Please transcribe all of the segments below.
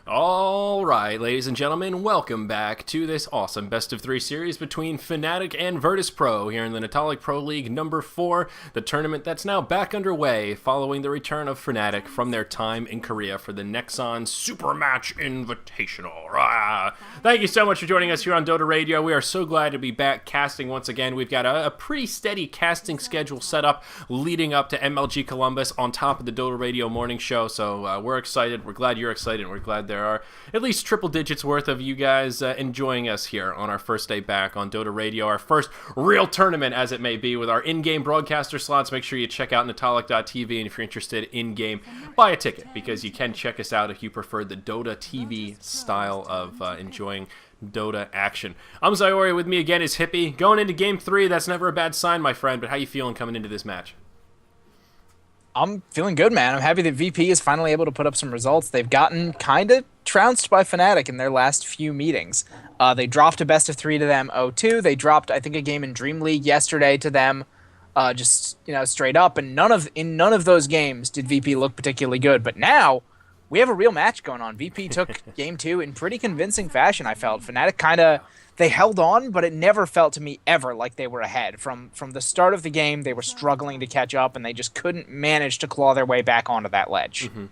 All right, ladies and gentlemen, welcome back to this awesome best of three series between Fnatic and Virtus Pro here in the Natalic Pro League number 4, the tournament that's now back underway following the return of Fnatic from their time in Korea for the Nexon Super Match Invitational. Thank you so much for joining us here on Dota Radio. We are so glad to be back casting once again. We've got a pretty steady casting schedule set up leading up to MLG Columbus on top of the Dota Radio morning show, so we're excited. We're glad you're excited, and we're glad there are at least triple digits worth of you guys enjoying us here on our first day back on Dota Radio, our first real tournament as it may be with our in-game broadcaster slots. Make sure you check out natalic.tv, and if you're interested in-game, buy a ticket because you can check us out if you prefer the Dota TV style of enjoying Dota action. I'm Zyori, with me again is Hippie. Going into Game 3, that's never a bad sign, my friend, but how you feeling coming into this match? I'm feeling good, man. I'm happy that VP is finally able to put up some results. They've gotten kind of trounced by Fnatic in their last few meetings. They dropped a best of 3 to them 0-2. They dropped, I think, a game in Dream League yesterday to them, just straight up. And in none of those games did VP look particularly good. But now we have a real match going on. VP took Game 2 in pretty convincing fashion, I felt. Fnatic they held on, but it never felt to me ever like they were ahead. From the start of the game, they were struggling to catch up, and they just couldn't manage to claw their way back onto that ledge. Mm-hmm.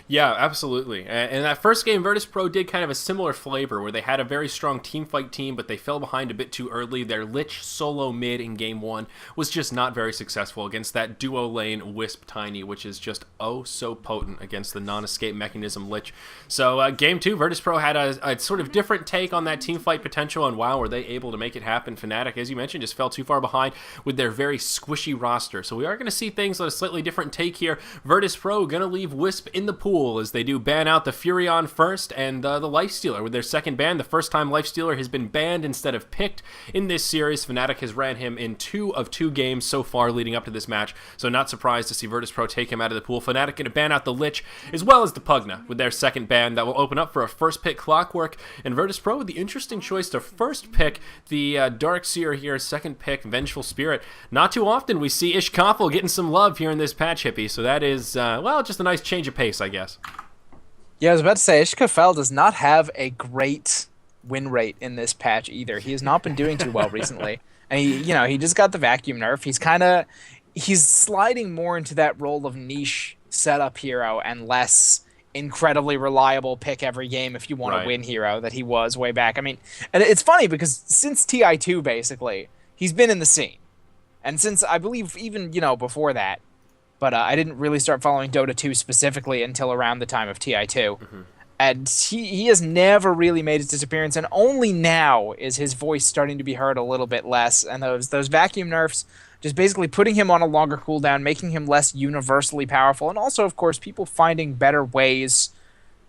Yeah, absolutely. And that first game, Virtus Pro did kind of a similar flavor where they had a very strong teamfight team, but they fell behind a bit too early. Their Lich solo mid in Game 1 was just not very successful against that duo lane Wisp Tiny, which is just oh so potent against the non-escape mechanism Lich. So Game 2, Virtus Pro had a sort of different take on that teamfight potential, and wow, were they able to make it happen. Fnatic, as you mentioned, just fell too far behind with their very squishy roster. So we are going to see things on a slightly different take here. Virtus Pro going to leave Wisp in the pool as they do ban out the Furion first and the Lifestealer with their second ban. The first time Lifestealer has been banned instead of picked in this series. Fnatic has ran him in 2 of 2 games so far leading up to this match, so not surprised to see Virtus Pro take him out of the pool. Fnatic going to ban out the Lich as well as the Pugna with their second ban. That will open up for a first pick Clockwork, and Virtus Pro with the interesting choice to first pick the Darkseer here, second pick Vengeful Spirit. Not too often we see Ishkafel getting some love here in this patch, Hippie, so that is, well, just a nice change of pace, I guess. Yeah, I was about to say, Ishkafel does not have a great win rate in this patch either. He has not been doing too well recently. And he just got the vacuum nerf. He's sliding more into that role of niche setup hero and less incredibly reliable pick every game if you want to win hero that he was way back. I mean, and it's funny because since TI2 basically, he's been in the scene. And since I believe even, before that, but I didn't really start following Dota 2 specifically until around the time of TI2. Mm-hmm. And he has never really made his disappearance, and only now is his voice starting to be heard a little bit less. And those vacuum nerfs, just basically putting him on a longer cooldown, making him less universally powerful, and also, of course, people finding better ways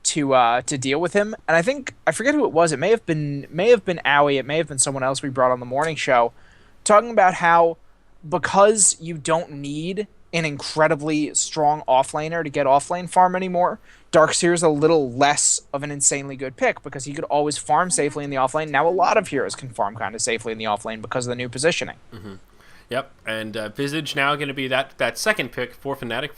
to deal with him. And I forget who it was. It may have been Owie. It may have been someone else we brought on the morning show, talking about how because you don't need an incredibly strong offlaner to get offlane farm anymore, Darkseer's a little less of an insanely good pick because he could always farm safely in the offlane. Now a lot of heroes can farm kind of safely in the offlane because of the new positioning. Mm-hmm. Yep, and Visage now going to be that second pick for Fnatic.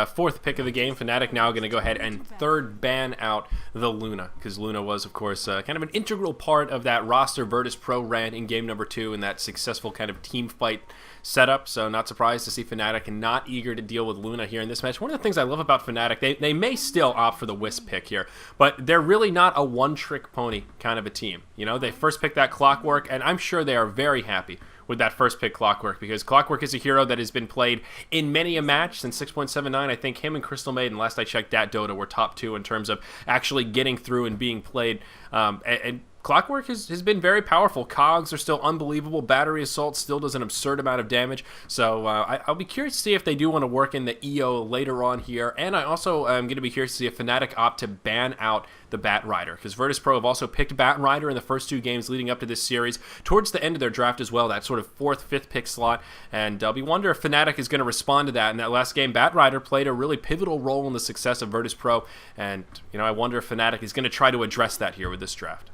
Fourth pick of the game. Fnatic now going to go ahead and third ban out the Luna, because Luna was, of course, kind of an integral part of that roster Virtus Pro ran in game number 2 in that successful kind of team fight setup, so not surprised to see Fnatic and not eager to deal with Luna here in this match. One of the things I love about Fnatic, they may still opt for the Wisp pick here, but they're really not a one-trick pony kind of a team. They first pick that Clockwork, and I'm sure they are very happy with that first pick Clockwork, because Clockwork is a hero that has been played in many a match since 6.79. I think him and Crystal Maiden, last I checked, at Dota, were top 2 in terms of actually getting through and being played, and Clockwork has been very powerful. Cogs are still unbelievable. Battery Assault still does an absurd amount of damage. So I'll be curious to see if they do want to work in the EO later on here. And I also am going to be curious to see if Fnatic opt to ban out the Bat Rider, because Virtus Pro have also picked Bat Rider in the first 2 games leading up to this series, towards the end of their draft as well, that sort of 4th, 5th pick slot. And we wonder if Fnatic is going to respond to that. In that last game, Bat Rider played a really pivotal role in the success of Virtus Pro. And I wonder if Fnatic is going to try to address that here with this draft.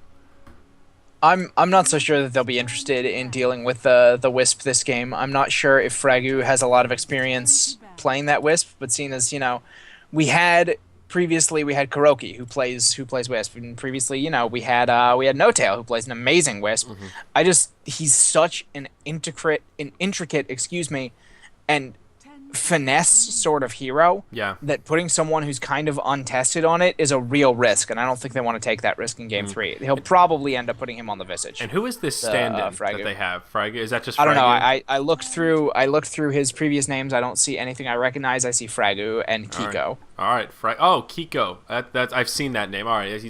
I'm not so sure that they'll be interested in dealing with the Wisp this game. I'm not sure if Fragu has a lot of experience playing that Wisp, but seeing as, we had previously we had Kuroki who plays Wisp, and previously, we had No Tail who plays an amazing Wisp. He's such an intricate, and finesse sort of hero Yeah. that putting someone who's kind of untested on it is a real risk, and I don't think they want to take that risk in game 3. He'll probably end up putting him on the Visage. And who is this stand-in that Fragoo. they have? Fragoo? Is that just Fragoo? I don't know. I looked through his previous names. I don't see anything I recognize. I see Fragoo and Kiko. All right. Kiko. That's I've seen that name. All right.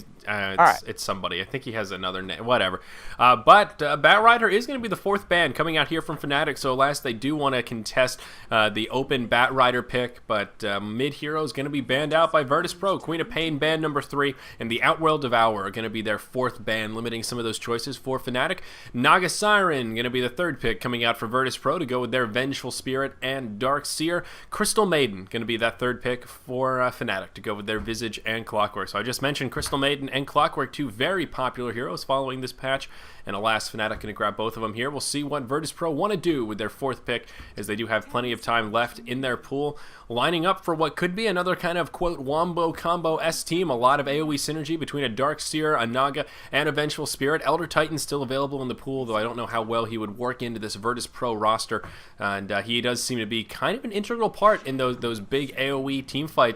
It's somebody. I think he has another name. Whatever. But Batrider is going to be the 4th ban coming out here from Fnatic. So last they do want to contest the open Batrider pick, but mid hero is going to be banned out by Virtus Pro. Queen of Pain ban number 3, and the Outworld Devourer are going to be their 4th ban, limiting some of those choices for Fnatic. Naga Siren going to be the 3rd pick coming out for Virtus Pro to go with their Vengeful Spirit and Dark Seer. Crystal Maiden going to be that 3rd pick for Fnatic to go with their Visage and Clockwork. So I just mentioned Crystal Maiden and Clockwork, 2 very popular heroes following this patch, and alas, Fnatic going to grab both of them here. We'll see what Virtus Pro want to do with their 4th pick, as they do have plenty of time left in their pool, lining up for what could be another kind of, quote, wombo combo S team. A lot of AoE synergy between a Dark Seer, a Naga, and a Vengeful Spirit. Elder Titan still available in the pool, though I don't know how well he would work into this Virtus Pro roster, and he does seem to be kind of an integral part in those big AoE teamfight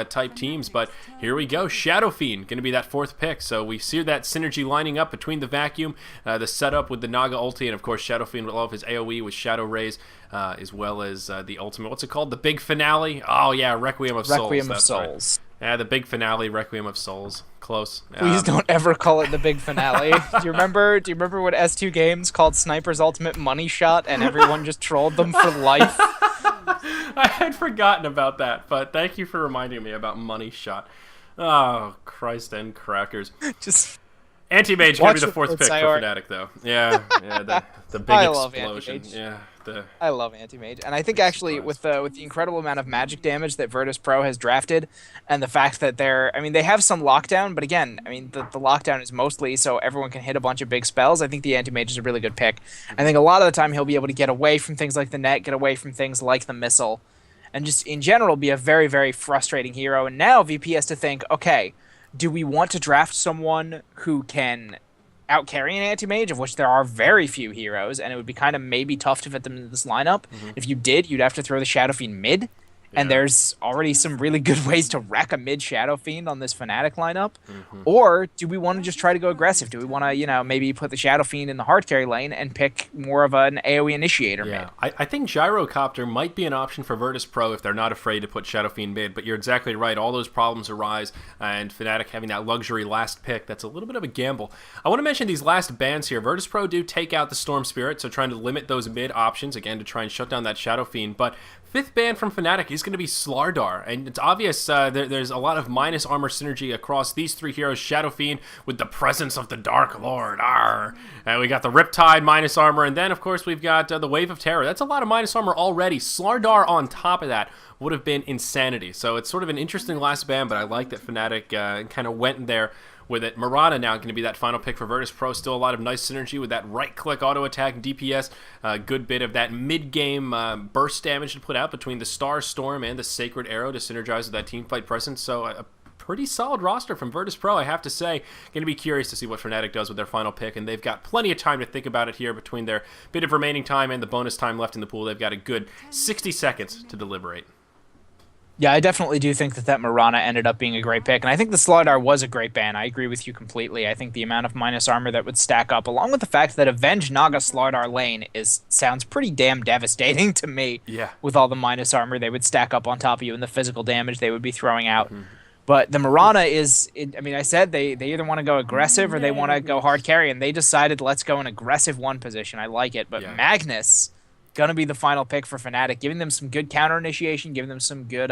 type teams. But here we go. Shadow Fiend going to be that 4th pick, so we see that synergy lining up between the Vacuum, the setup with the Naga ulti, and of course Shadow Fiend with all of his AoE with Shadow Rays, as well as the ultimate, what's it called, the big finale? Oh yeah, Requiem of Souls. Yeah, the big finale, Requiem of Souls. Close. Please don't ever call it the big finale. Do you remember what S2 Games called Sniper's Ultimate Money Shot, and everyone just trolled them for life? I had forgotten about that, but thank you for reminding me about Money Shot. Oh, Christ and crackers. Just Anti-Mage going to be the 4th pick for Fnatic, though. Yeah, the big explosion. Yeah, I love Anti-Mage, and I think actually with the incredible amount of magic damage that Virtus Pro has drafted, and the fact that they have some lockdown, but again, the lockdown is mostly so everyone can hit a bunch of big spells. I think the Anti-Mage is a really good pick. I think a lot of the time he'll be able to get away from things like the net, get away from things like the missile, and just in general be a very, very frustrating hero. And now VP has to think, okay, do we want to draft someone who can out-carry an Anti-Mage, of which there are very few heroes, and it would be kind of maybe tough to fit them into this lineup. If you did, you'd have to throw the Shadow Fiend mid, and there's already some really good ways to wreck a mid Shadow Fiend on this Fnatic lineup. Or do we want to just try to go aggressive? Do we want to, maybe put the Shadow Fiend in the hard carry lane and pick more of an AoE initiator mid? I think Gyrocopter might be an option for Virtus Pro if they're not afraid to put Shadow Fiend mid, but you're exactly right. All those problems arise, and Fnatic having that luxury last pick, that's a little bit of a gamble. I want to mention these last bans here. Virtus Pro do take out the Storm Spirit, so trying to limit those mid options, again, to try and shut down that Shadow Fiend, but 5th ban from Fnatic is going to be Slardar, and it's obvious there's a lot of minus armor synergy across these 3 heroes. Shadow Fiend with the presence of the Dark Lord, and we got the Riptide minus armor, and then of course we've got the Wave of Terror. That's a lot of minus armor already. Slardar on top of that would have been insanity. So it's sort of an interesting last ban, but I like that Fnatic kind of went in there with it. Mirana now going to be that final pick for Virtus Pro. Still a lot of nice synergy with that right-click auto-attack DPS. A good bit of that mid-game burst damage to put out between the Star Storm and the Sacred Arrow to synergize with that teamfight presence. So a pretty solid roster from Virtus Pro, I have to say. Going to be curious to see what Fnatic does with their final pick, and they've got plenty of time to think about it here between their bit of remaining time and the bonus time left in the pool. They've got a good 60 seconds to deliberate. Yeah, I definitely do think that Mirana ended up being a great pick, and I think the Slardar was a great ban. I agree with you completely. I think the amount of minus armor that would stack up, along with the fact that Avenge Naga Slardar lane sounds pretty damn devastating to me. Yeah. With all the minus armor they would stack up on top of you and the physical damage they would be throwing out. But the Mirana I said they either want to go aggressive or they want to go hard carry, and they decided let's go an aggressive 1 position. I like it, but Magnus going to be the final pick for Fnatic, giving them some good counter initiation, giving them some good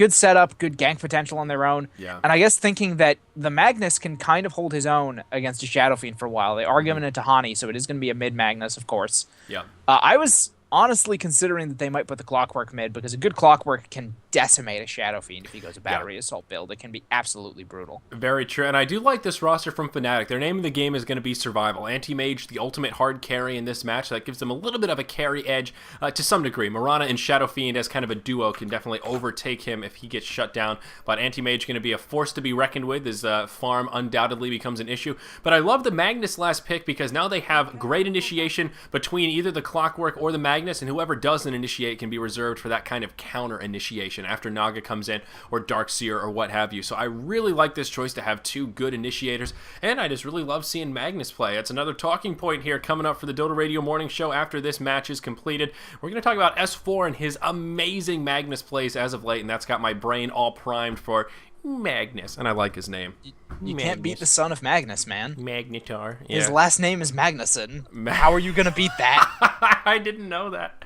setup, good gank potential on their own. Yeah. And I guess thinking that the Magnus can kind of hold his own against a Shadow Fiend for a while. They are giving it to Hani, so it is going to be a mid Magnus, of course. Yeah. I was Honestly, considering that they might put the Clockwork mid, because a good Clockwork can decimate a Shadow Fiend if he goes a battery assault build. It can be absolutely brutal. Very true, and I do like this roster from Fnatic. Their name of the game is going to be Survival. Anti-Mage, the ultimate hard carry in this match. That gives them a little bit of a carry edge to some degree. Mirana and Shadow Fiend as kind of a duo can definitely overtake him if he gets shut down, but Anti-Mage going to be a force to be reckoned with as farm undoubtedly becomes an issue. But I love the Magnus last pick because now they have great initiation between either the Clockwork or the Magnus, and whoever doesn't initiate can be reserved for that kind of counter initiation after Naga comes in or Darkseer or what have you. So I really like this choice to have two good initiators, and I just really love seeing Magnus play. It's another talking point here coming up for the Dota Radio Morning Show after this match is completed. We're going to talk about S4 and his amazing Magnus plays as of late, and that's got my brain all primed for Magnus, and I like his name. You can't beat the son of Magnus, man. Magnetar. Yeah. His last name is Magnuson. How are you gonna beat that? I didn't know that.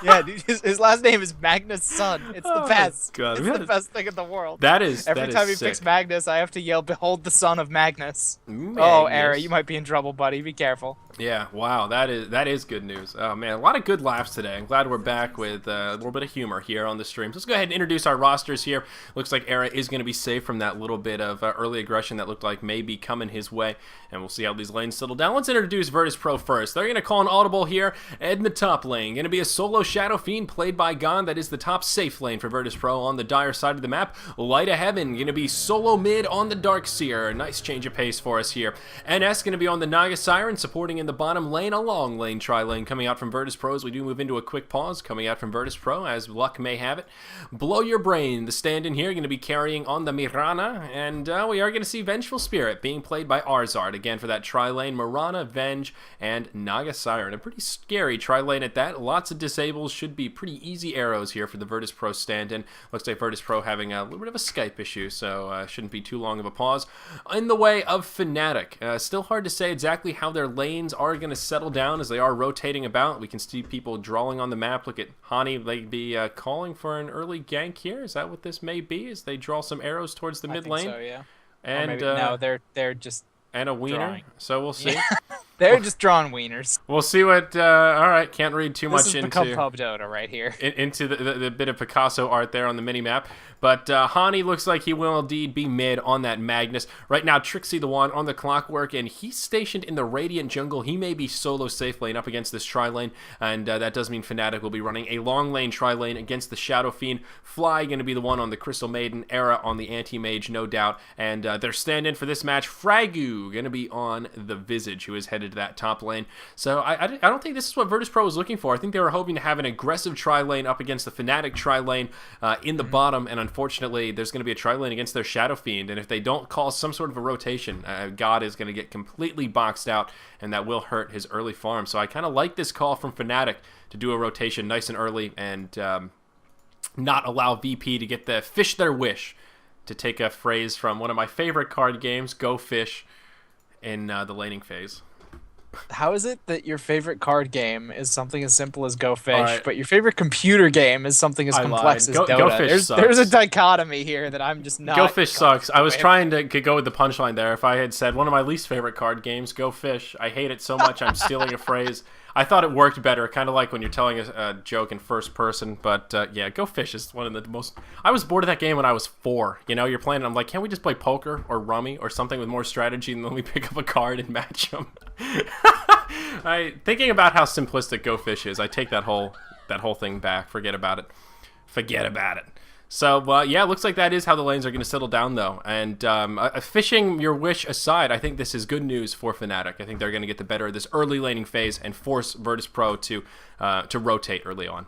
Yeah, dude, his last name is Magnus' son. It's the best. God. It's the best thing in the world. That is Every time he sick. picks Magnus, I have to yell, "Behold the son of Magnus." Magnus. Oh, Era, you might be in trouble, buddy. Be careful. Yeah, wow, that is good news. Oh man, a lot of good laughs today. I'm glad we're back with a little bit of humor here on the stream. So let's go ahead and introduce our rosters here. Looks like Era is going to be safe from that little bit of early aggression that looked like may be coming his way, and we'll see how these lanes settle down. Let's introduce Virtus Pro first. They're going to call an audible here in the top lane. Going to be a solo Shadow Fiend played by Gon. That is the top safe lane for Virtus Pro on the dire side of the map. Light of Heaven going to be solo mid on the Darkseer. Nice change of pace for us here. NS going to be on the Naga Siren, supporting in the bottom lane. A long lane tri-lane coming out from Virtus Pro as we do move into a quick pause coming out from Virtus Pro as luck may have it. Blow Your Brain, the stand-in here, going to be carrying on the Mirana, and we are going to see Vengeful Spirit being played by Arzard again for that tri-lane. Mirana, Venge, and Naga Siren. A pretty scary tri-lane at that. Lots of disables, should be pretty easy arrows here for the Virtus Pro stand-in. Looks like Virtus Pro having a little bit of a Skype issue, so shouldn't be too long of a pause. In the way of Fnatic, still hard to say exactly how their lanes are going to settle down as they are rotating about. We can see people drawing on the map. Look at Hani, they be calling for an early gank here. Is that what this may be as they draw some arrows towards the mid lane? So, yeah. And maybe, no, they're just and a wiener. drawing. So we'll see. They're just drawing wieners. We'll see what. All right, can't read too much This has into become Pub Dota right here. into the bit of Picasso art there on the mini map. But Hani looks like he will indeed be mid on that Magnus. Right now, Trixie the Wand on the Clockwork, and he's stationed in the Radiant jungle. He may be solo safe lane up against this tri-lane, and that does mean Fnatic will be running a long lane tri-lane against the Shadow Fiend. Fly going to be the one on the Crystal Maiden, Era on the Anti-Mage, no doubt. And their stand-in for this match, Fragu, going to be on the Visage, who is headed to that top lane. So I don't think this is what Virtus Pro was looking for. I think they were hoping to have an aggressive tri-lane up against the Fnatic tri-lane in the bottom, and unfortunately, there's going to be a tri-lane against their Shadow Fiend, and if they don't call some sort of a rotation, God is going to get completely boxed out, and that will hurt his early farm. So I kind of like this call from Fnatic to do a rotation nice and early and not allow VP to get the fish their wish, to take a phrase from one of my favorite card games, Go Fish, in the laning phase. How is it that your favorite card game is something as simple as Go Fish, right, but your favorite computer game is something as complex as Dota? Go Fish there's a dichotomy here that I'm just not. Go Fish sucks. I was trying to go with the punchline there. If I had said one of my least favorite card games, Go Fish, I hate it so much I'm stealing a phrase. I thought it worked better, kind of like when you're telling a joke in first person. But yeah, Go Fish is one of the most. I was bored of that game when I was 4. You know, you're playing. I'm like, can't we just play poker or rummy or something with more strategy, and then we pick up a card and match them? Thinking about how simplistic Go Fish is, I take that whole thing back. Forget about it. Forget about it. So, yeah, looks like that is how the lanes are going to settle down, though. And fishing your wish aside, I think this is good news for Fnatic. I think they're going to get the better of this early laning phase and force Virtus Pro to rotate early on.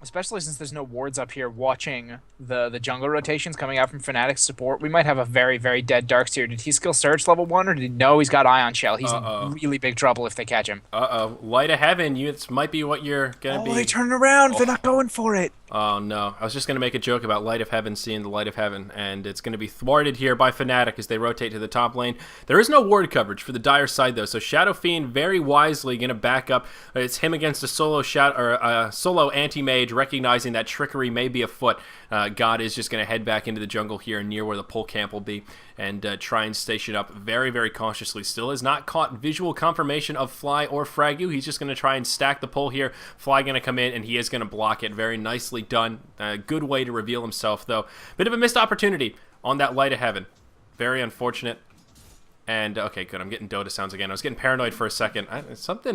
Especially since there's no wards up here watching the jungle rotations coming out from Fnatic's support. We might have a very, very dead Darkseer. Did he skill Surge level 1, or did he know he's got Ion Shell? He's in really big trouble if they catch him. Light of Heaven, might be what you're going to be. Oh, they turn around. They're not going for it. Oh no, I was just going to make a joke about Light of Heaven seeing the Light of Heaven, and it's going to be thwarted here by Fnatic as they rotate to the top lane. There is no ward coverage for the Dire side though, so Shadow Fiend very wisely going to back up. It's him against a solo solo anti-mage, recognizing that trickery may be afoot. God is just going to head back into the jungle here near where the pole camp will be and try and station up very, very cautiously. Still has not caught visual confirmation of Fly or Fragu. He's just going to try and stack the pole here. Fly going to come in, and he is going to block it. Very nicely done. A good way to reveal himself, though. Bit of a missed opportunity on that Light of Heaven. Very unfortunate. And, okay, good. I'm getting Dota sounds again. I was getting paranoid for a second.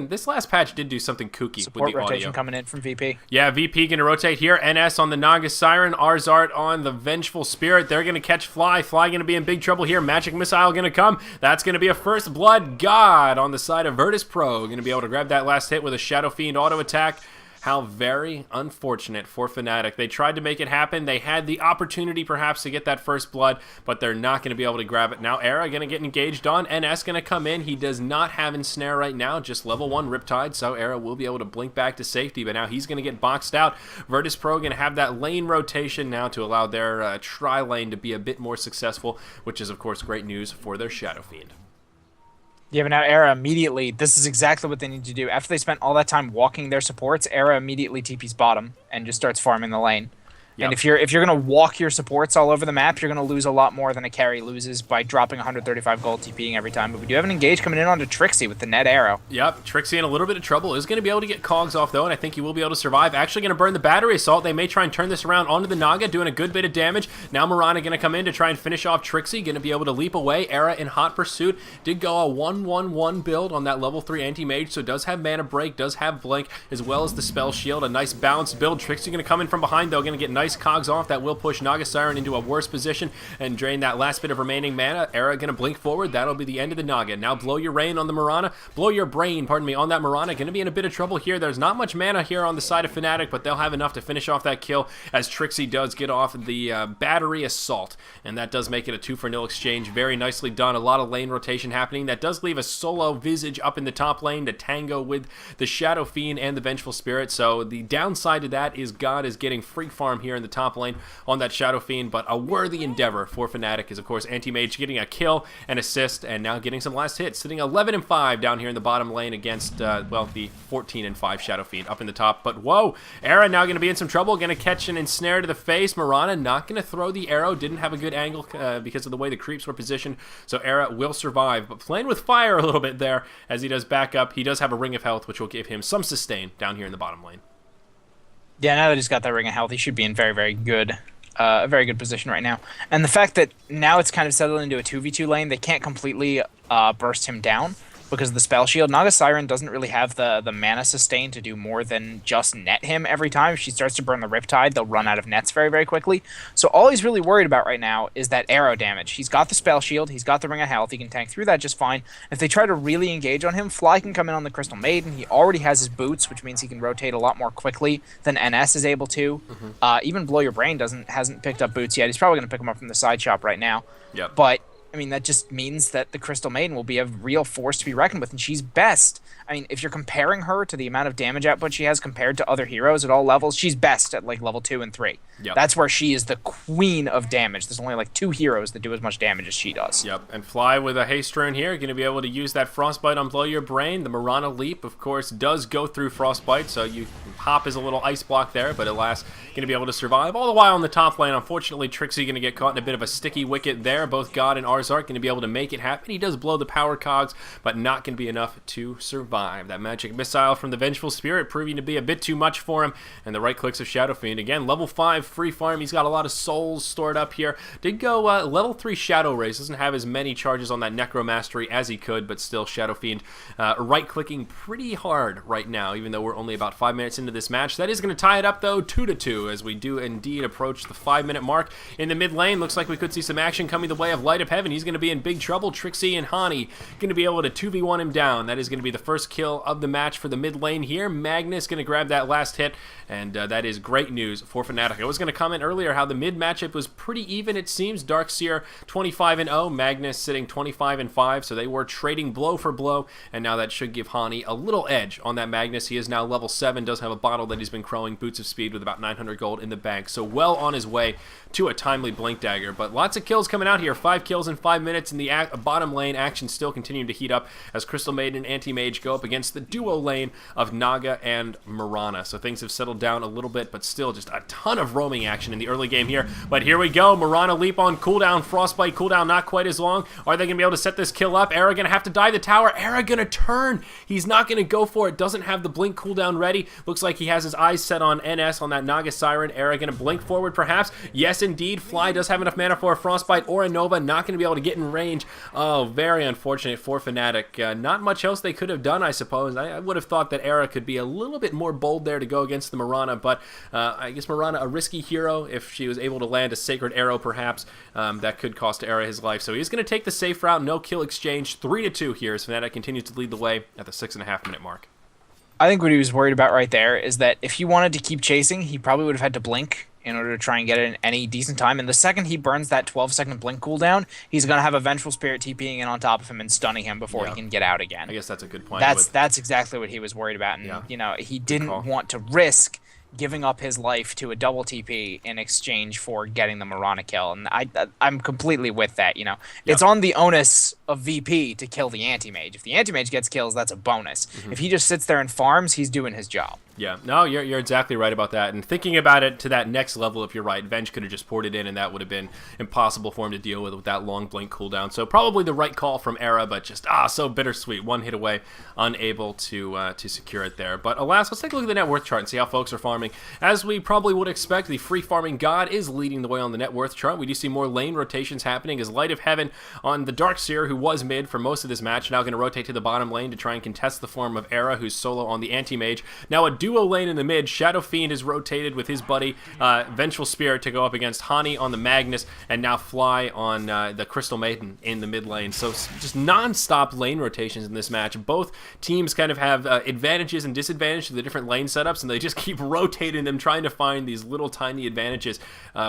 This last patch did do something kooky Support with the rotation audio. coming in from VP. Yeah, VP going to rotate here. NS on the Naga Siren. Arzart on the Vengeful Spirit. They're going to catch Fly. Fly going to be in big trouble here. Magic Missile going to come. That's going to be a First Blood. God on the side of Virtus Pro. Going to be able to grab that last hit with a Shadow Fiend auto attack. How very unfortunate for Fnatic. They tried to make it happen. They had the opportunity perhaps to get that first blood, but they're not going to be able to grab it. Now Era going to get engaged on. NS going to come in. He does not have Ensnare right now, just level 1 Riptide, so Era will be able to blink back to safety, but now he's going to get boxed out. Virtus Pro going to have that lane rotation now to allow their tri-lane to be a bit more successful, which is of course great news for their Shadow Fiend. Yeah, but now Era immediately, this is exactly what they need to do. After they spent all that time walking their supports, Era immediately TP's bottom and just starts farming the lane. Yep. And if you're going to walk your supports all over the map, you're going to lose a lot more than a carry loses by dropping 135 gold TPing every time. But we do have an engage coming in onto Trixie with the net arrow. Yep, Trixie in a little bit of trouble. Is going to be able to get Cogs off, though, and I think he will be able to survive. Actually going to burn the Battery Assault. They may try and turn this around onto the Naga, doing a good bit of damage. Now Mirana going to come in to try and finish off Trixie. Going to be able to leap away. Era in hot pursuit. Did go a 1-1-1 build on that level 3 anti-mage, so does have Mana Break, does have Blink, as well as the Spell Shield. A nice balanced build. Trixie going to come in from behind, though. Going to get nice Cogs off. That will push Naga Siren into a worse position and drain that last bit of remaining mana. Era going to blink forward. That'll be the end of the Naga. Now blow your rain on the Mirana. Blow your brain, pardon me, on that Mirana. Going to be in a bit of trouble here. There's not much mana here on the side of Fnatic, but they'll have enough to finish off that kill as Trixie does get off the Battery Assault. And that does make it a 2-for-0 exchange. Very nicely done. A lot of lane rotation happening. That does leave a solo Visage up in the top lane to tango with the Shadow Fiend and the Vengeful Spirit. So the downside to that is God is getting free farm here in the top lane on that Shadow Fiend, but a worthy endeavor for Fnatic is, of course, Anti-Mage getting a kill, an assist, and now getting some last hits, sitting 11-5 down here in the bottom lane against, well, the 14-5 Shadow Fiend up in the top. But whoa, Era now going to be in some trouble, going to catch an ensnare to the face. Mirana not going to throw the arrow, didn't have a good angle because of the way the creeps were positioned, so Era will survive, but playing with fire a little bit there as he does back up. He does have a Ring of Health, which will give him some sustain down here in the bottom lane. Yeah, now that he's got that Ring of Health, he should be in very, very good a very good position right now. And the fact that now it's kind of settled into a 2v2 lane, they can't completely burst him down because of the spell shield. Naga Siren doesn't really have the mana sustain to do more than just net him every time. If she starts to burn the Riptide, they'll run out of nets very, very quickly. So all he's really worried about right now is that arrow damage. He's got the spell shield, he's got the Ring of Health, he can tank through that just fine. If they try to really engage on him, Fly can come in on the Crystal Maiden. He already has his boots, which means he can rotate a lot more quickly than NS is able to. Even Blow Your Brain hasn't picked up boots yet. He's probably going to pick them up from the side shop right now. Yep. But I mean, that just means that the Crystal Maiden will be a real force to be reckoned with, and she's best. I mean, if you're comparing her to the amount of damage output she has compared to other heroes at all levels, she's best at, like, level 2 and 3. Yep. That's where she is the queen of damage. There's only, like, 2 heroes that do as much damage as she does. Yep, and Fly with a haste rune here, going to be able to use that Frostbite on Blow Your Brain. The Mirana Leap, of course, does go through Frostbite, so you pop as a little ice block there, but alas, going to be able to survive. All the while on the top lane, unfortunately, Trixie going to get caught in a bit of a sticky wicket there. Both God and Arzart going to be able to make it happen. He does blow the power cogs, but not going to be enough to survive. That Magic Missile from the Vengeful Spirit proving to be a bit too much for him, and the right clicks of Shadow Fiend. Again, level 5 free farm. He's got a lot of souls stored up here. Did go level 3 Shadow Rays. Doesn't have as many charges on that Necromastery as he could, but still Shadow Fiend right-clicking pretty hard right now, even though we're only about 5 minutes into this match. That is going to tie it up, though, 2-2, as we do indeed approach the 5-minute mark in the mid lane. Looks like we could see some action coming the way of Light of Heaven. and he's going to be in big trouble. Trixie and Hani going to be able to 2v1 him down. That is going to be the first kill of the match for the mid lane here. Magnus going to grab that last hit, and that is great news for Fnatic. I was going to comment earlier how the mid matchup was pretty even, it seems. Darkseer 25-0, Magnus sitting 25-5, so they were trading blow for blow, and now that should give Hani a little edge on that Magnus. He is now level 7, does have a bottle that he's been crowing, Boots of Speed with about 900 gold in the bank, so well on his way to a timely Blink Dagger. But lots of kills coming out here, 5 kills in 5 minutes, and the bottom lane action still continuing to heat up as Crystal Maiden and Anti-Mage go up against the duo lane of Naga and Mirana. So things have settled down a little bit, but still just a ton of roaming action in the early game here. But here we go, Mirana leap on cooldown, Frostbite cooldown not quite as long. Are they going to be able to set this kill up? Era going to have to dive the tower. Era going to turn. He's not going to go for it. Doesn't have the blink cooldown ready. Looks like he has his eyes set on NS on that Naga Siren. Era going to blink forward perhaps. Yes, indeed. Fly does have enough mana for a Frostbite or a Nova. Not going to be able to get in range. Oh, very unfortunate for Fnatic. Not much else they could have done, I suppose. I would have thought that Era could be a little bit more bold there to go against the Mirana, but I guess Mirana, a risky hero. If she was able to land a Sacred Arrow, perhaps, that could cost Era his life. So he's going to take the safe route. No kill exchange. 3-2 here as Fnatic continues to lead the way at the 6.5-minute mark. I think what he was worried about right there is that if he wanted to keep chasing, he probably would have had to blink in order to try and get it in any decent time. And the second he burns that 12-second blink cooldown, he's going to have a Vengeful Spirit TPing in on top of him and stunning him before he can get out again. I guess that's a good point. That's exactly what he was worried about. And, you know, he didn't want to risk giving up his life to a double TP in exchange for getting the Mirana kill. And I'm completely with that, you know. It's on the onus of VP to kill the Anti-Mage. If the Anti-Mage gets kills, that's a bonus. If he just sits there and farms, he's doing his job. Yeah, no, you're exactly right about that. And thinking about it to that next level, if you're right, Venge could have just poured it in, and that would have been impossible for him to deal with that long blink cooldown. So probably the right call from Era, but just so bittersweet. One hit away, unable to secure it there. But alas, let's take a look at the net worth chart and see how folks are farming. As we probably would expect, the free farming god is leading the way on the net worth chart. We do see more lane rotations happening as Light of Heaven on the Darkseer, who was mid for most of this match, now going to rotate to the bottom lane to try and contest the form of Era, who's solo on the Anti-Mage. Now a duo lane in the mid. Shadow Fiend is rotated with his buddy Vengeful Spirit to go up against Hani on the Magnus, and now Fly on the Crystal Maiden in the mid lane. So just non-stop lane rotations in this match. Both teams kind of have advantages and disadvantages to the different lane setups, and they just keep rotating them, trying to find these little tiny advantages,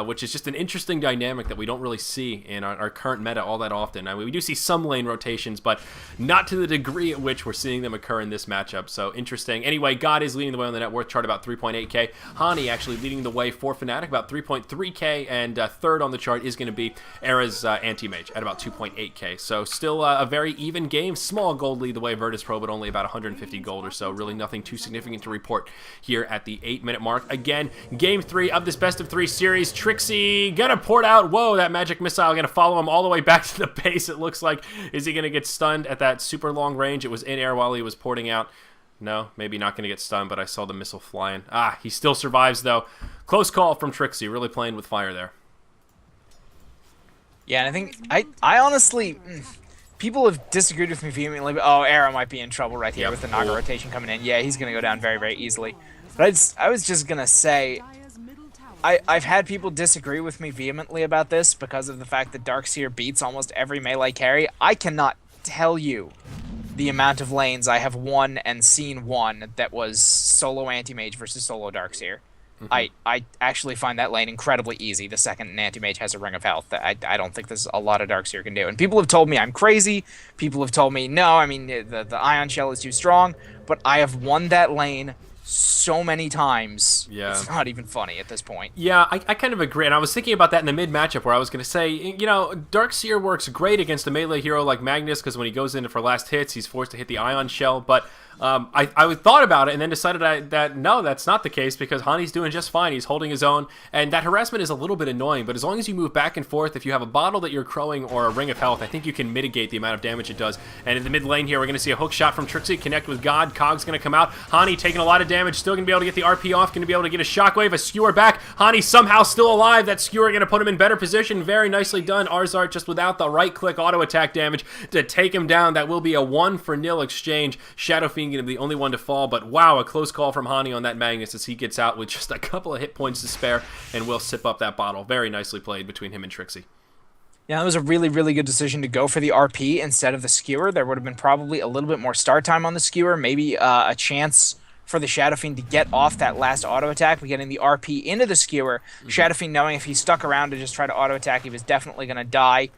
which is just an interesting dynamic that we don't really see in our current meta all that often. I mean, we do see some lane rotations, but not to the degree at which we're seeing them occur in this matchup. So interesting. Anyway, God is leading the way on the net worth chart, about 3.8k. Hani actually leading the way for Fnatic, about 3.3k, and third on the chart is going to be Era's Anti-Mage at about 2.8k. So still a very even game. Small gold lead the way, Virtus Pro, but only about 150 gold or so. Really nothing too significant to report here at the 8-minute mark. Again, game 3 of this best of 3 series. Trixie gonna port out. Whoa, that magic missile gonna follow him all the way back to the base, it looks like. Is he gonna get stunned at that super long range? It was in air while he was porting out. No, maybe not going to get stunned, but I saw the missile flying. He still survives, though. Close call from Trixie, really playing with fire there. Yeah, and I think, I honestly, people have disagreed with me vehemently, but, Era might be in trouble right here with the Naga rotation coming in. Yeah, he's going to go down very, very easily. But I was just going to say, I've had people disagree with me vehemently about this because of the fact that Darkseer beats almost every melee carry. I cannot tell you the amount of lanes I have won and seen won that was solo Anti-Mage versus solo Darkseer. I actually find that lane incredibly easy the second an Anti-Mage has a Ring of Health. I don't think there's a lot of Darkseer can do. And people have told me I'm crazy. People have told me, no, I mean, the Ion Shell is too strong. But I have won that lane so many times, it's not even funny at this point. Yeah, I kind of agree, and I was thinking about that in the mid-matchup where I was going to say, you know, Darkseer works great against a melee hero like Magnus because when he goes in for last hits, he's forced to hit the Ion Shell, but I thought about it and then decided that no, that's not the case because Hani's doing just fine. He's holding his own, and that harassment is a little bit annoying, but as long as you move back and forth, if you have a bottle that you're crowing or a Ring of Health, I think you can mitigate the amount of damage it does. And in the mid lane here, we're going to see a hook shot from Trixie, connect with God. Cog's going to come out. Hani taking a lot of damage, still going to be able to get the RP off, going to be able to get a shockwave, a skewer back. Hani somehow still alive. That skewer going to put him in better position. Very nicely done. Arzart just without the right-click auto-attack damage to take him down. That will be a 1-0 exchange. Shadow Fiend going to be the only one to fall, but wow, a close call from Hani on that Magnus as he gets out with just a couple of hit points to spare and will sip up that bottle. Very nicely played between him and Trixie. Yeah, that was a really, really good decision to go for the RP instead of the skewer. There would have been probably a little bit more start time on the skewer, maybe a chance for the Shadow Fiend to get off that last auto attack by getting the RP into the skewer. Shadow Fiend knowing if he stuck around to just try to auto attack, he was definitely going to die.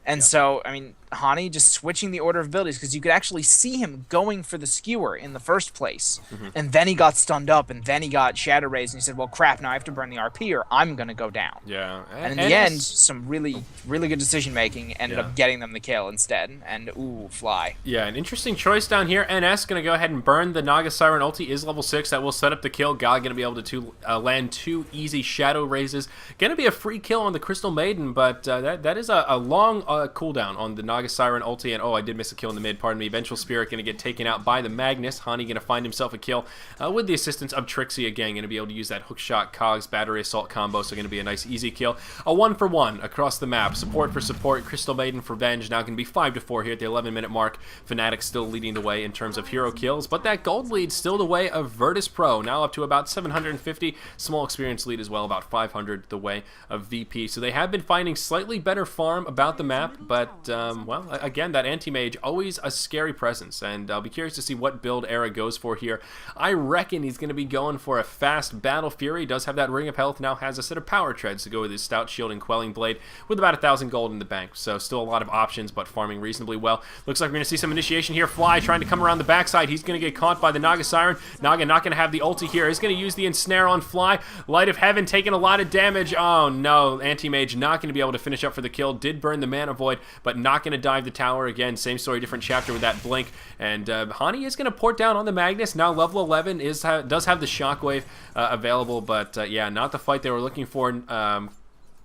And Yep. so, I mean, Hani just switching the order of abilities because you could actually see him going for the skewer in the first place. And then he got stunned up and then he got Shadow Rays and he said, well, crap, now I have to burn the RP or I'm going to go down. Yeah. And in the end, some really, really good decision making ended Yeah. up getting them the kill instead. And ooh, fly. Yeah, an interesting choice down here. NS going to go ahead and burn the Naga Siren ulti. Is level 6. That will set up the kill. God going to be able to land 2 easy Shadow Raises. Going to be a free kill on the Crystal Maiden, but that is a long cooldown on the Naga Siren ulti. And oh, I did miss a kill in the mid. Pardon me. Vengeful Spirit going to get taken out by the Magnus. Hani going to find himself a kill with the assistance of Trixie again. Going to be able to use that hookshot Cogs battery assault combo. So going to be a nice easy kill. A 1-for-1 across the map. Support for support. Crystal Maiden for Venge. Now going to be 5-4 here at the 11-minute mark. Fnatic still leading the way in terms of hero kills, but that gold lead still the way of Virtus Pro. Now up to about 750. Small experience lead as well, about 500 the way of VP. So they have been finding slightly better farm about the map, but well, again, that anti-mage always a scary presence, and I'll be curious to see what build Era goes for here. I reckon he's going to be going for a fast Battle Fury. He does have that Ring of Health, now has a set of Power Treads to go with his Stout Shield and Quelling Blade with about 1,000 gold in the bank. So still a lot of options, but farming reasonably well. Looks like we're going to see some initiation here. Fly trying to come around the backside. He's going to get caught by the Naga Siren. Naga not going to have the ulti here. He's going to use the Ensnare on Fly. Light of Heaven taking a lot of damage. Oh no, Anti-Mage not going to be able to finish up for the kill. Did burn the Mana Void, but not going to dive the tower again. Same story, different chapter with that Blink. And Hani is going to port down on the Magnus. Now level 11 does have the Shockwave available, but yeah, not the fight they were looking for.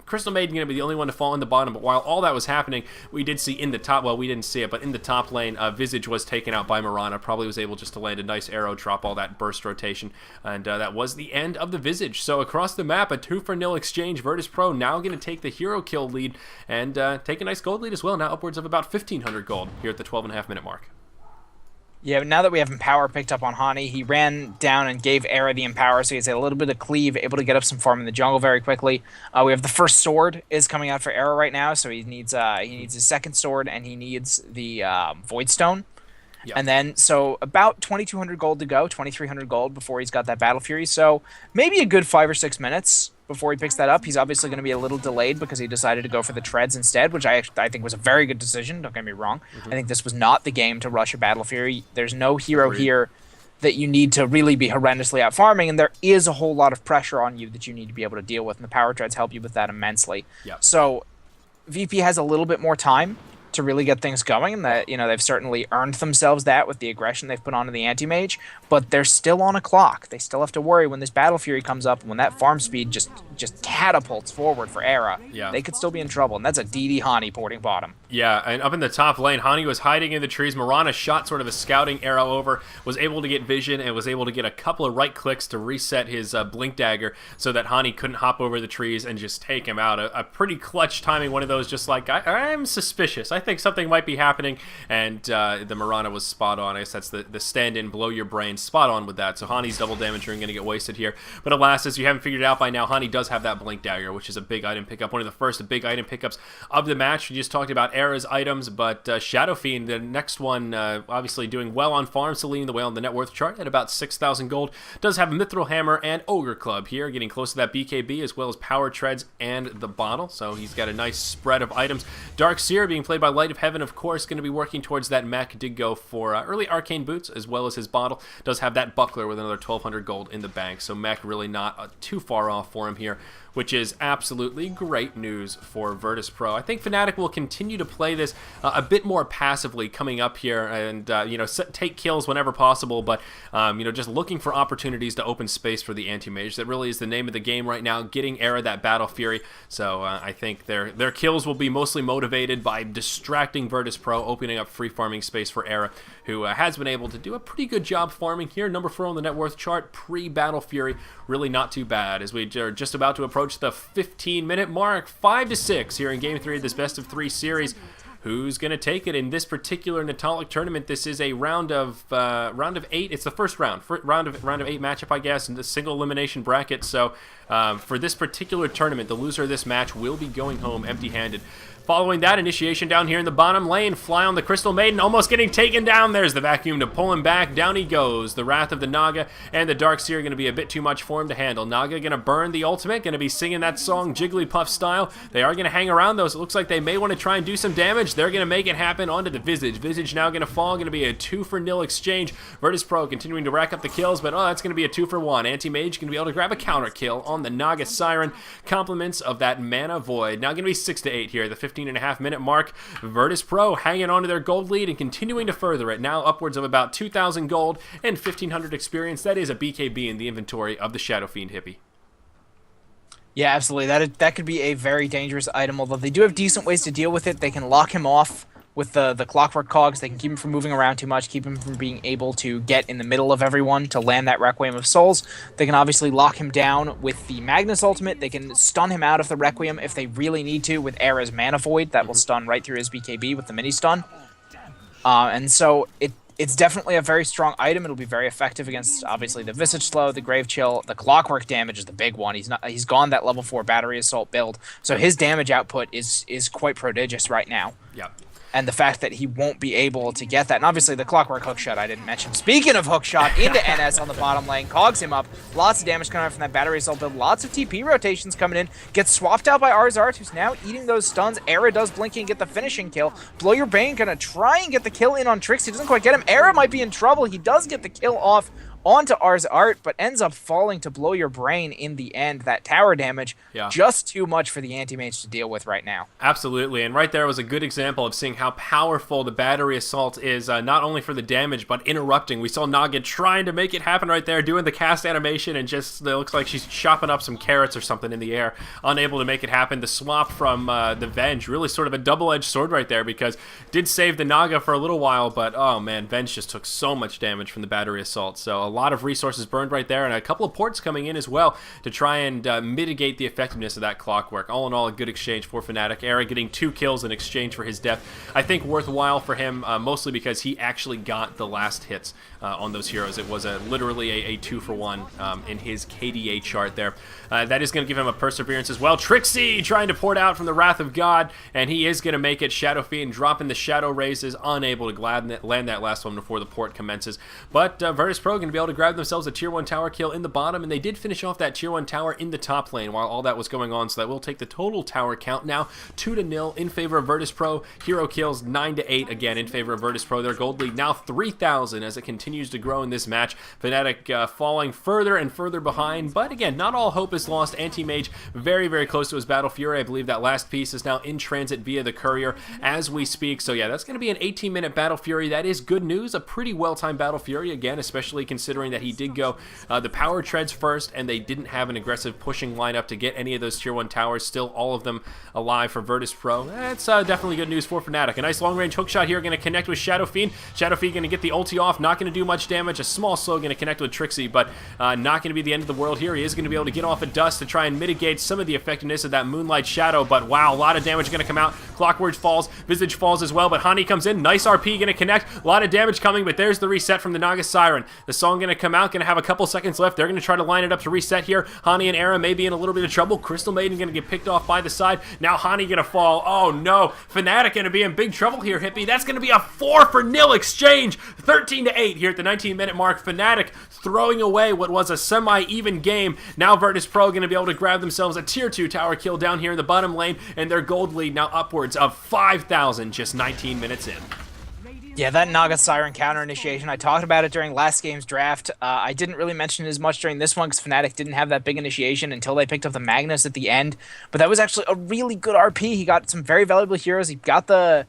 Crystal Maiden going to be the only one to fall in the bottom, but while all that was happening, we did see in the top, well, we didn't see it, but in the top lane, Visage was taken out by Mirana, probably was able just to land a nice arrow, drop all that burst rotation, and that was the end of the Visage. So across the map, a 2-for-0 exchange. Virtus Pro now going to take the hero kill lead, and take a nice gold lead as well, now upwards of about 1,500 gold here at the 12.5-minute mark. Yeah, now that we have Empower picked up on Hani, he ran down and gave Era the Empower, so he's a little bit of cleave, able to get up some farm in the jungle very quickly. We have the first sword is coming out for Era right now, so he needs his second sword, and he needs the Void Stone. Yep. And then, so about 2,200 gold to go, 2,300 gold before he's got that Battle Fury, so maybe a good 5 or 6 minutes before he picks that up. He's obviously going to be a little delayed because he decided to go for the treads instead, which I think was a very good decision. Don't get me wrong. I think this was not the game to rush a Battle Fury. There's no hero here that you need to really be horrendously out farming, and there is a whole lot of pressure on you that you need to be able to deal with, and the power treads help you with that immensely. Yep. So VP has a little bit more time to really get things going, and that, you know, they've certainly earned themselves that with the aggression they've put onto the anti-mage, but they're still on a clock. They still have to worry when this Battle Fury comes up, when that farm speed just catapults forward for Era. Yeah. They could still be in trouble, and that's a DD Hani porting bottom. Yeah, and up in the top lane, Hani was hiding in the trees. Mirana shot sort of a scouting arrow over, was able to get vision, and was able to get a couple of right clicks to reset his Blink Dagger so that Hani couldn't hop over the trees and just take him out. A pretty clutch timing, one of those just like, I'm suspicious. I think something might be happening, and the Mirana was spot on. I guess that's the stand-in, blow your brain, spot on with that. So Hani's double damage ring going to get wasted here. But alas, as you haven't figured it out by now, Hani does have that Blink Dagger, which is a big item pickup, one of the first big item pickups of the match. We just talked about Era's items, but Shadow Fiend, the next one, obviously doing well on farm, so leading the way on the net worth chart at about 6,000 gold. Does have a Mithril Hammer and Ogre Club here, getting close to that BKB, as well as Power Treads and the Bottle, so he's got a nice spread of items. Dark Seer, being played by Light of Heaven, of course, going to be working towards that mech. Did go for early Arcane Boots, as well as his Bottle. Does have that Buckler with another 1,200 gold in the bank, so mech really not too far off for him here, which is absolutely great news for Virtus Pro. I think Fnatic will continue to play this a bit more passively coming up here, and you know, take kills whenever possible, but you know, just looking for opportunities to open space for the anti-mage. That really is the name of the game right now, getting Era that Battle Fury. So I think their kills will be mostly motivated by distracting Virtus Pro, opening up free farming space for Era, who has been able to do a pretty good job farming here. Number 4 on the net worth chart, pre-Battle Fury, really not too bad, as we are just about to approach the 15-minute mark. 5-6 here in Game 3 of this best-of-3 series. Who's going to take it in this particular Natalic tournament? This is a round of 8. It's the first round of 8 matchup, I guess, in the single elimination bracket. So for this particular tournament, the loser of this match will be going home empty-handed. Following that, initiation down here in the bottom lane. Fly on the Crystal Maiden, almost getting taken down. There's the vacuum to pull him back. Down he goes. The Wrath of the Naga and the Darkseer are going to be a bit too much for him to handle. Naga going to burn the ultimate, going to be singing that song Jigglypuff style. They are going to hang around, though, so it looks like they may want to try and do some damage. They're going to make it happen onto the Visage. Visage now going to fall, going to be a 2-for-0 exchange. Virtus.pro continuing to rack up the kills, but that's going to be a 2-for-1. Anti-Mage going to be able to grab a counter kill on the Naga Siren. Compliments of that Mana Void. Now going to be 6-8 here, the 15.5-minute mark. Virtus.pro hanging on to their gold lead and continuing to further it. Now upwards of about 2,000 gold and 1,500 experience. That is a BKB in the inventory of the Shadow Fiend Hippie. Yeah, absolutely. That could be a very dangerous item, although they do have decent ways to deal with it. They can lock him off with the clockwork cogs. They can keep him from moving around too much, keep him from being able to get in the middle of everyone to land that Requiem of Souls. They can obviously lock him down with the Magnus ultimate. They can stun him out of the Requiem if they really need to with Era's Mana Void. That will stun right through his BKB with the mini stun. And so it's definitely a very strong item. It'll be very effective against, obviously, the Visage Slow, the Grave Chill. The Clockwork damage is the big one. He's gone that level 4 Battery Assault build, so his damage output is quite prodigious right now. Yep. And the fact that he won't be able to get that. And obviously the Clockwork Hookshot I didn't mention. Speaking of Hookshot, into NS on the bottom lane. Cogs him up. Lots of damage coming out from that Battery Assault build. Lots of TP rotations coming in. Gets swapped out by Arzart, who's now eating those stuns. Era does blink and get the finishing kill. Blow Your Bane gonna try and get the kill in on Trixie. Doesn't quite get him. Era might be in trouble. He does get the kill off onto Arzart, but ends up falling to Blow Your Brain in the end. That tower damage, just too much for the Anti-Mage to deal with right now. Absolutely, and right there was a good example of seeing how powerful the Battery Assault is, not only for the damage, but interrupting. We saw Naga trying to make it happen right there, doing the cast animation, and just, it looks like she's chopping up some carrots or something in the air, unable to make it happen. The swap from the Venge, really sort of a double-edged sword right there, because did save the Naga for a little while, but oh man, Venge just took so much damage from the Battery Assault, so a lot of resources burned right there, and a couple of ports coming in as well to try and mitigate the effectiveness of that Clockwork. All in all, a good exchange for Fnatic. Era getting 2 kills in exchange for his death. I think worthwhile for him, mostly because he actually got the last hits on those heroes. It was literally a 2-for-1 in his KDA chart there. That is going to give him a perseverance as well. Trixie trying to port out from the Wrath of God, and he is going to make it. Shadow Fiend dropping the Shadow Razes, unable to land that last one before the port commences. But Virtus.pro going to be able to grab themselves a tier 1 tower kill in the bottom, and they did finish off that tier 1 tower in the top lane while all that was going on, so that will take the total tower count now 2-0 in favor of Virtus.pro. Hero kills 9-8 again in favor of Virtus.pro. Their gold lead now 3,000 as it continues to grow in this match. Fnatic falling further and further behind, but again, not all hope is lost. Anti-Mage very, very close to his Battle Fury. I believe that last piece is now in transit via the courier as we speak, so yeah, that's going to be an 18-minute Battle Fury. That is good news, a pretty well-timed Battle Fury, again, especially considering that he did go the power treads first, and they didn't have an aggressive pushing lineup to get any of those tier 1 towers. Still all of them alive for Virtus.pro. That's definitely good news for Fnatic. A nice long-range hookshot here, going to connect with Shadow Fiend. Shadow Fiend going to get the ulti off, not going to do much damage. A small slow going to connect with Trixie, but not going to be the end of the world here. He is going to be able to get off a dust to try and mitigate some of the effectiveness of that Moonlight Shadow, but wow, a lot of damage going to come out. Clockwork falls, Visage falls as well, but Hani comes in. Nice RP going to connect. A lot of damage coming, but there's the reset from the Naga Siren. The song going to come out, going to have a couple seconds left. They're going to try to line it up to reset here. Hani and Era may be in a little bit of trouble. Crystal Maiden going to get picked off by the side. Now Hani going to fall. Oh no, Fnatic going to be in big trouble here, Hippie. That's going to be a 4-for-0 exchange. 13-8 here at the 19-minute mark. Fnatic throwing away what was a semi-even game. Now Virtus.pro going to be able to grab themselves a tier 2 tower kill down here in the bottom lane, and their gold lead now upwards of 5,000 just 19 minutes in. Yeah, that Naga Siren counter initiation, I talked about it during last game's draft. I didn't really mention it as much during this one because Fnatic didn't have that big initiation until they picked up the Magnus at the end. But that was actually a really good RP. He got some very valuable heroes. He got the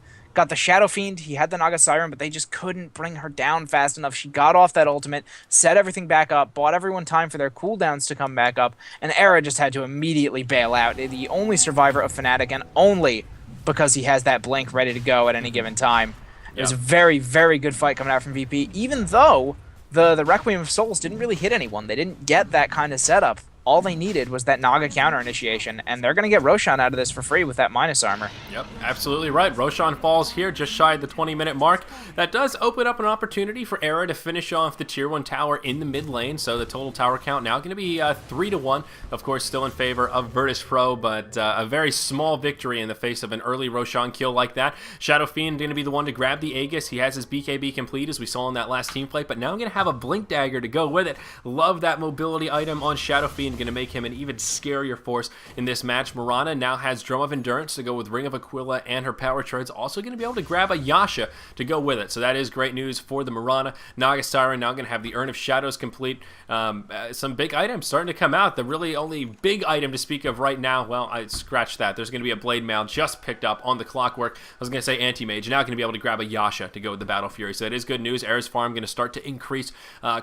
Shadow Fiend, he had the Naga Siren, but they just couldn't bring her down fast enough. She got off that ultimate, set everything back up, bought everyone time for their cooldowns to come back up, and Era just had to immediately bail out. The only survivor of Fnatic, and only because he has that blink ready to go at any given time. It was a very, very good fight coming out from VP, even though the Requiem of Souls didn't really hit anyone. They didn't get that kind of setup all they needed was that Naga counter initiation, and they're going to get Roshan out of this for free with that minus armor. Yep, absolutely right. Roshan falls here just shy of the 20-minute mark. That does open up an opportunity for Era to finish off the tier 1 tower in the mid lane, so the total tower count now going to be 3-1. Of course, still in favor of Virtus.pro, but a very small victory in the face of an early Roshan kill like that. Shadow Fiend going to be the one to grab the Aegis. He has his BKB complete, as we saw in that last team fight, but now I'm going to have a Blink Dagger to go with it. Love that mobility item on Shadow Fiend, going to make him an even scarier force in this match. Mirana now has Drum of Endurance to go with Ring of Aquila and her power treads. Also going to be able to grab a Yasha to go with it, so that is great news for the Mirana. Naga Siren now going to have the Urn of Shadows complete. Some big items starting to come out. The really only big item to speak of right now, well, I scratched that. There's going to be a Blade Mail just picked up on the Clockwork. I was going to say Anti-Mage. Now going to be able to grab a Yasha to go with the Battle Fury, so that is good news. Era's farm going to start to increase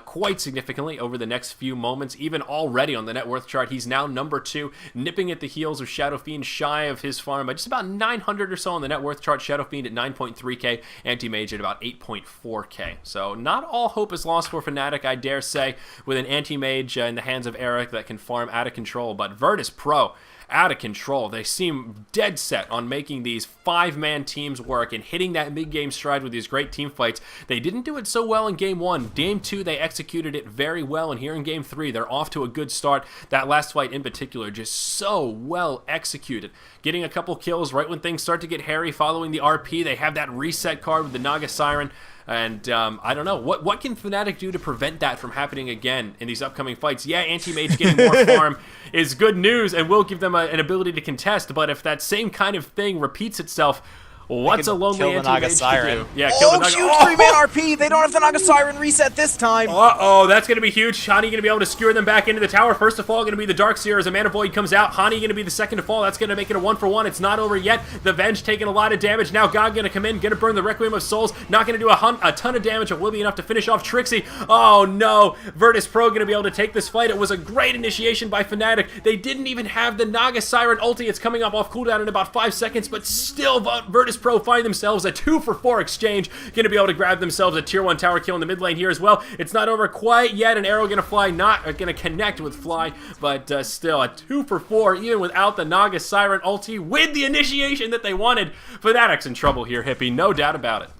quite significantly over the next few moments. Even already on the net worth chart, he's now number 2, nipping at the heels of Shadow Fiend, shy of his farm by just about 900 or so on the net worth chart. Shadow Fiend at 9.3k, Anti-Mage at about 8.4k. So not all hope is lost for Fnatic, I dare say, with an Anti-Mage in the hands of Eric that can farm out of control. But Virtus.pro, out of control. They seem dead set on making these 5-man teams work and hitting that mid-game stride with these great team fights. They didn't do it so well in Game 1. Game 2, they executed it very well, and here in Game 3, they're off to a good start. That last fight in particular, just so well executed. Getting a couple kills right when things start to get hairy following the RP. They have that reset card with the Naga Siren. And I don't know, what can Fnatic do to prevent that from happening again in these upcoming fights? Yeah, Anti-Mage getting more farm is good news and will give them an ability to contest, but if that same kind of thing repeats itself, what's a lonely Anti-Mage to do? Yeah, kill the Naga. Huge 3-man RP! They don't have the Naga Siren reset this time! Uh-oh, that's going to be huge. Hani going to be able to skewer them back into the tower. First to fall going to be the Darkseer as a Mana Void comes out. Hani going to be the second to fall. That's going to make it a 1-for-1. It's not over yet. The Venge taking a lot of damage. Now God going to come in, going to burn the Requiem of Souls. Not going to do a ton of damage. It will be enough to finish off Trixie. Oh no, Virtus.pro going to be able to take this fight. It was a great initiation by Fnatic. They didn't even have the Naga Siren ulti. It's coming up off cooldown in about 5 seconds, but still Virtus.pro find themselves a 2-for-4 exchange. Going to be able to grab themselves a tier 1 tower kill in the mid lane here as well. It's not over quite yet. An arrow going to fly, not going to connect with Fly, but still a 2-for-4 even without the Naga Siren ulti with the initiation that they wanted. Fnatic's in trouble here, Hippie, no doubt about it.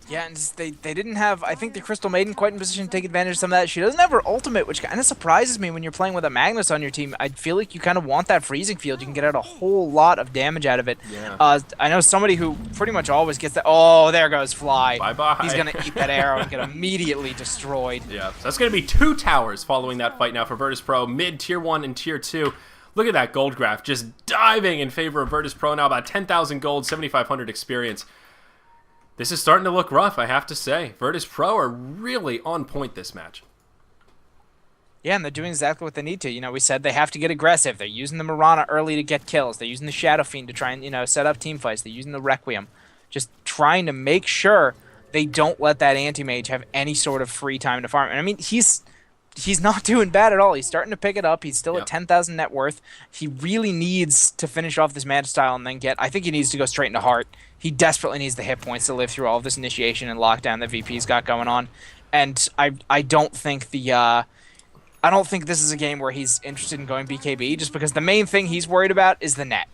Yeah, and they didn't have, I think, the Crystal Maiden quite in position to take advantage of some of that. She doesn't have her ultimate, which kind of surprises me when you're playing with a Magnus on your team. I feel like you kind of want that freezing field. You can get out a whole lot of damage out of it. Yeah. I know somebody who pretty much always gets that. Oh, there goes Fly. Bye-bye. He's going to eat that arrow and get immediately destroyed. Yeah, so that's going to be 2 towers following that fight now for Virtus.pro, mid, tier 1, and tier 2. Look at that gold graph, just diving in favor of Virtus.pro now, about 10,000 gold, 7,500 experience. This is starting to look rough, I have to say. Virtus.pro are really on point this match. Yeah, and they're doing exactly what they need to. You know, we said they have to get aggressive. They're using the Mirana early to get kills. They're using the Shadow Fiend to try and, you know, set up team fights. They're using the Requiem. Just trying to make sure they don't let that Anti-Mage have any sort of free time to farm. And I mean, he's not doing bad at all. He's starting to pick it up. He's still at 10,000 net worth. He really needs to finish off this Manta style and then get... I think he needs to go straight into Heart. He desperately needs the hit points to live through all of this initiation and lockdown that VP's got going on. And I don't think I don't think this is a game where he's interested in going BKB, just because the main thing he's worried about is the net.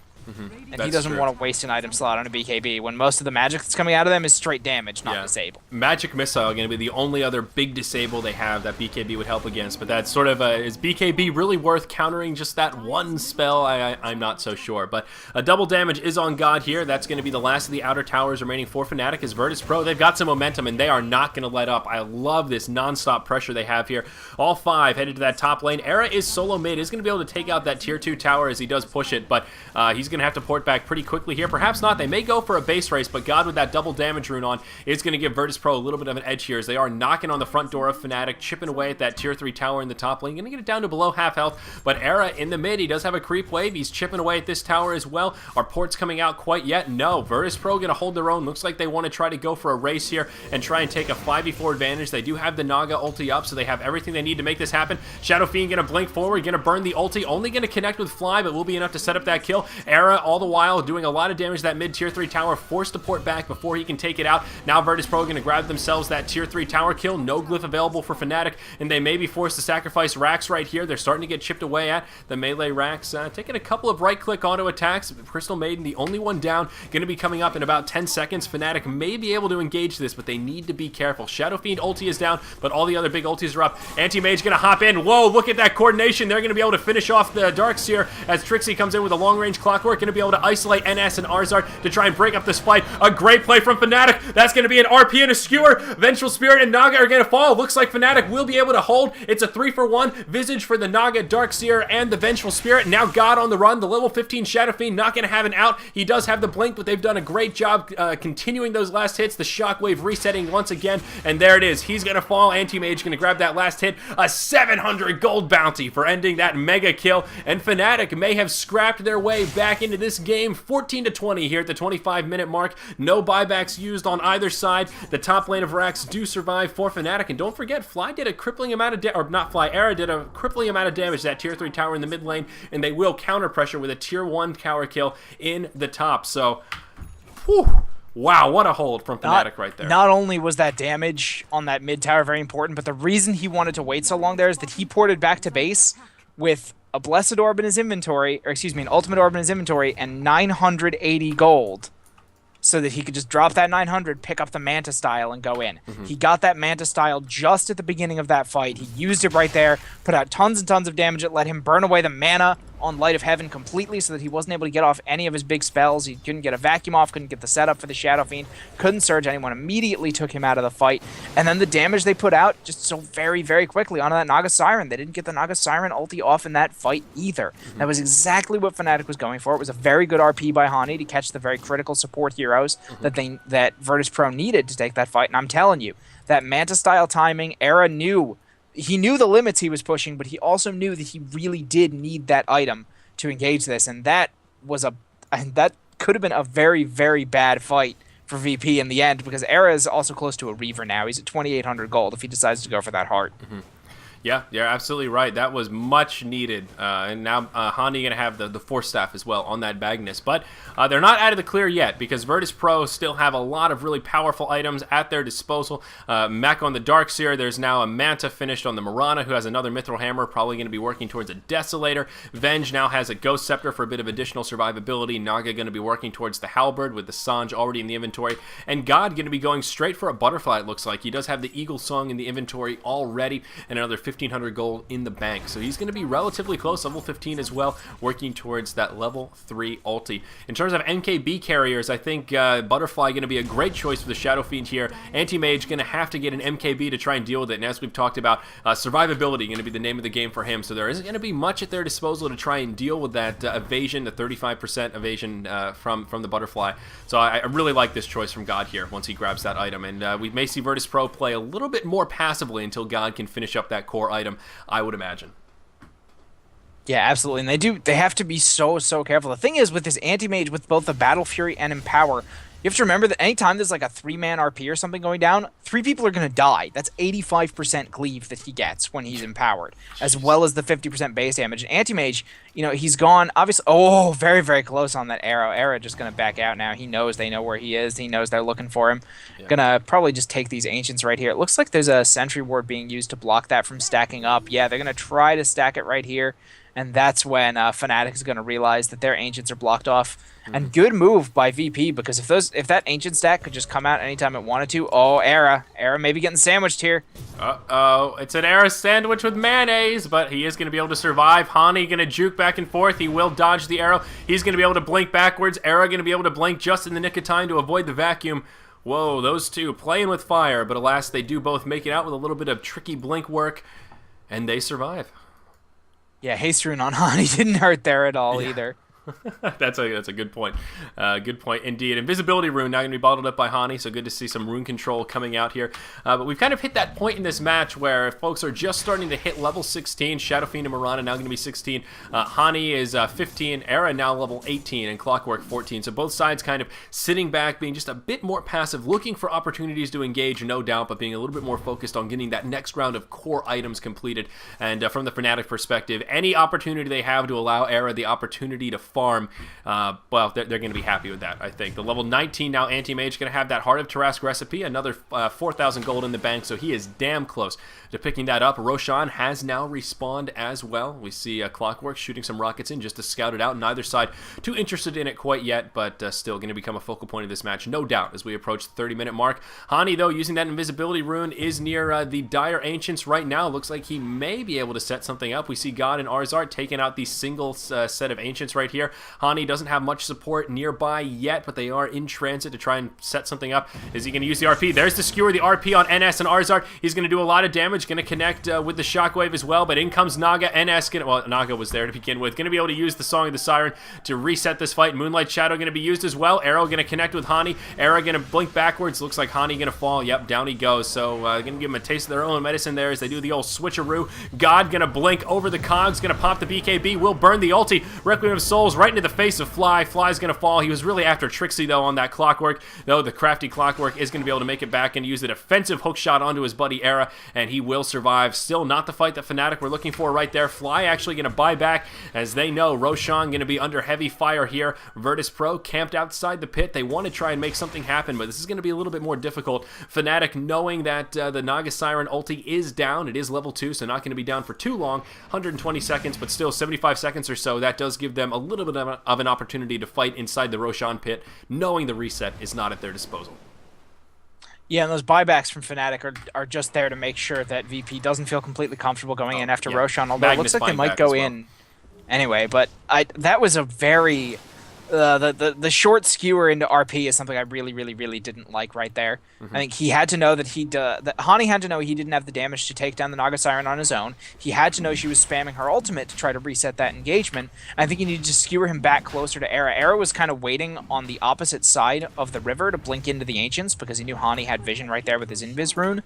And he doesn't want to waste an item slot on a BKB when most of the magic that's coming out of them is straight damage, not disable. Magic Missile going to be the only other big disable they have that BKB would help against, but that's sort of is BKB really worth countering just that one spell? I'm not so sure, but a double damage is on God here. That's going to be the last of the outer towers remaining for Fnatic as Virtus.pro. They've got some momentum and they are not going to let up. I love this non-stop pressure they have here. All 5 headed to that top lane. Era is solo mid, is going to be able to take out that tier 2 tower as he does push it, but he's going to have to port back pretty quickly here. Perhaps not. They may go for a base race, but God with that double damage rune on is going to give Virtus.pro a little bit of an edge here as they are knocking on the front door of Fnatic, chipping away at that tier 3 tower in the top lane. Going to get it down to below half health, but Era in the mid, he does have a creep wave. He's chipping away at this tower as well. Are ports coming out quite yet? No. Virtus.pro going to hold their own. Looks like they want to try to go for a race here and try and take a 5v4 advantage. They do have the Naga ulti up, so they have everything they need to make this happen. Shadow Fiend going to blink forward, going to burn the ulti, only going to connect with Fly, but will be enough to set up that kill. Era Era all the while doing a lot of damage to that mid tier 3 tower, forced to port back before he can take it out. Now Virtus.pro going to grab themselves that tier 3 tower kill. No glyph available for Fnatic, and they may be forced to sacrifice Rax right here. They're starting to get chipped away at. The melee Rax taking a couple of right-click auto attacks. Crystal Maiden, the only one down, going to be coming up in about 10 seconds. Fnatic may be able to engage this, but they need to be careful. Shadow Fiend ulti is down, but all the other big ultis are up. Anti-Mage going to hop in. Whoa, look at that coordination. They're going to be able to finish off the Darkseer as Trixie comes in with a long-range clockwork. Going to be able to isolate NS and Arzard to try and break up this fight. A great play from Fnatic. That's going to be an RP and a skewer. Vengeful Spirit and Naga are going to fall. Looks like Fnatic will be able to hold. It's a 3-for-1. Visage for the Naga, Darkseer, and the Vengeful Spirit. Now God on the run. The level 15 Shadow Fiend not going to have an out. He does have the blink, but they've done a great job continuing those last hits. The Shockwave resetting once again, and there it is. He's going to fall. Anti-Mage going to grab that last hit. A 700 gold bounty for ending that mega kill, and Fnatic may have scrapped their way back into this game. 14-20 here at the 25-minute mark. No buybacks used on either side. The top lane of Rax do survive for Fnatic, and don't forget, Fly did a crippling amount of or not Fly, Era did a crippling amount of damage to that tier 3 tower in the mid lane, and they will counter pressure with a tier 1 tower kill in the top. So, whew. Wow, what a hold from Fnatic right there. Not only was that damage on that mid tower very important, but the reason he wanted to wait so long there is that he ported back to base with a Blessed Orb in his inventory, or excuse me, an Ultimate Orb in his inventory, and 980 gold, so that he could just drop that 900, pick up the Manta Style, and go in. He got that Manta Style just at the beginning of that fight. He used it right there, put out tons and tons of damage. It let him burn away the mana on Light of Heaven completely, so that he wasn't able to get off any of his big spells. He couldn't get a vacuum off, couldn't get the setup for the Shadow Fiend, couldn't surge anyone, immediately took him out of the fight. And then the damage they put out just so very, very quickly onto that Naga Siren. They didn't get the Naga Siren ulti off in that fight either. That was exactly what Fnatic was going for. It was a very good RP by Hani to catch the very critical support heroes that Virtus.pro needed to take that fight. And I'm telling you, that Manta style timing, Era knew. He knew the limits he was pushing, but he also knew that he really did need that item to engage this, and that could have been a very, very bad fight for VP in the end, because Era is also close to a Reaver now. He's at 2,800 gold if he decides to go for that heart. Yeah, you're absolutely right. That was much needed. And now Hani going to have the Force Staff as well on that Magnus. But they're not out of the clear yet, because Virtus.pro still have a lot of really powerful items at their disposal. Mech on the Darkseer. There's now a Manta finished on the Mirana, who has another Mithril Hammer, probably going to be working towards a Desolator. Venge now has a Ghost Scepter for a bit of additional survivability. Naga going to be working towards the Halberd with the Sange already in the inventory. And God going to be going straight for a Butterfly, it looks like. He does have the Eagle Song in the inventory already, and another 1,500 gold in the bank. So he's going to be relatively close, level 15 as well, working towards that level 3 ulti. In terms of MKB carriers, I think Butterfly going to be a great choice for the Shadow Fiend here. Anti-Mage going to have to get an MKB to try and deal with it. And as we've talked about, survivability going to be the name of the game for him. So there isn't going to be much at their disposal to try and deal with that evasion, the 35% evasion from the Butterfly. So I really like this choice from God here once he grabs that item. And we may see Virtus.pro play a little bit more passively until God can finish up that core item, I would imagine. Yeah, absolutely. And they have to be so careful. The thing is, with this Anti-Mage, with both the Battle Fury and Empower, you have to remember that anytime there's like a 3-man RP or something going down, 3 people are going to die. That's 85% cleave that he gets when he's empowered, as well as the 50% base damage. And Anti-Mage, you know, he's gone, obviously, oh, very, very close on that arrow. Era just going to back out now. He knows they know where he is. He knows they're looking for him. Yeah. Gonna probably just take these Ancients right here. It looks like there's a Sentry Ward being used to block that from stacking up. Yeah, they're going to try to stack it right here. And that's when Fnatic is going to realize that their Ancients are blocked off. And good move by VP, because if that Ancient stack could just come out anytime it wanted to, oh, Era may be getting sandwiched here. Uh-oh, it's an Era sandwich with mayonnaise, but he is going to be able to survive. Hani going to juke back and forth. He will dodge the arrow. He's going to be able to blink backwards. Era going to be able to blink just in the nick of time to avoid the vacuum. Whoa, those two playing with fire, but alas, they do both make it out with a little bit of tricky blink work, and they survive. Yeah, Haste Rune on Hani didn't hurt there at all either. That's a good point. Good point indeed. Invisibility rune now going to be bottled up by Hani, so good to see some rune control coming out here. But we've kind of hit that point in this match where folks are just starting to hit level 16. Shadow Fiend and Mirana now going to be 16. Hani is 15. Era now level 18, and Clockwork 14. So both sides kind of sitting back, being just a bit more passive, looking for opportunities to engage, no doubt, but being a little bit more focused on getting that next round of core items completed. And from the Fnatic perspective, any opportunity they have to allow Era the opportunity to farm farm, well, they're going to be happy with that, I think. The level 19 now Anti-Mage going to have that Heart of Tarrasque recipe, another 4,000 gold in the bank, so he is damn close to picking that up. Roshan has now respawned as well. We see Clockwork shooting some rockets in just to scout it out. Neither side too interested in it quite yet, but still going to become a focal point of this match, no doubt, as we approach the 30-minute mark. Hani, though, using that invisibility rune, is near the Dire Ancients right now. Looks like he may be able to set something up. We see God and Arzart taking out the single set of Ancients right here. Hani doesn't have much support nearby yet, but they are in transit to try and set something up. Is he going to use the RP? There's the skewer, the RP on NS and Arzart. He's going to do a lot of damage, going to connect with the Shockwave as well, but in comes Naga. NS, well, Naga was there to begin with. Going to be able to use the Song of the Siren to reset this fight. Moonlight Shadow going to be used as well. Arrow going to connect with Hani. Arrow going to blink backwards. Looks like Hani going to fall. Yep, down he goes. So going to give him a taste of their own medicine there as they do the old switcheroo. God going to blink over the cogs. Going to pop the BKB. Will burn the ulti. Requiem of Souls right into the face of Fly. Fly's going to fall. He was really after Trixie, though, on that Clockwork. Though the crafty Clockwork is going to be able to make it back and use the defensive hook shot onto his buddy Era, and he will survive. Still not the fight that Fnatic were looking for right there. Fly actually going to buy back, as they know Roshan going to be under heavy fire here. Virtus Pro camped outside the pit. They want to try and make something happen, but this is going to be a little bit more difficult. Fnatic knowing that the Naga Siren ulti is down. It is level 2, so not going to be down for too long. 120 seconds, but still 75 seconds or so. That does give them a little bit of an opportunity to fight inside the Roshan pit, knowing the reset is not at their disposal. Yeah, and those buybacks from Fnatic are just there to make sure that VP doesn't feel completely comfortable going in after Roshan, although Magnus it looks like they might go in anyway. But that was a very... the short skewer into RP is something I really didn't like right there. I think he had to know that that Hani had to know he didn't have the damage to take down the Naga Siren on his own. He had to know she was spamming her ultimate to try to reset that engagement. I think he needed to skewer him back closer to Era. Era was kind of waiting on the opposite side of the river to blink into the Ancients because he knew Hani had vision right there with his Invis rune.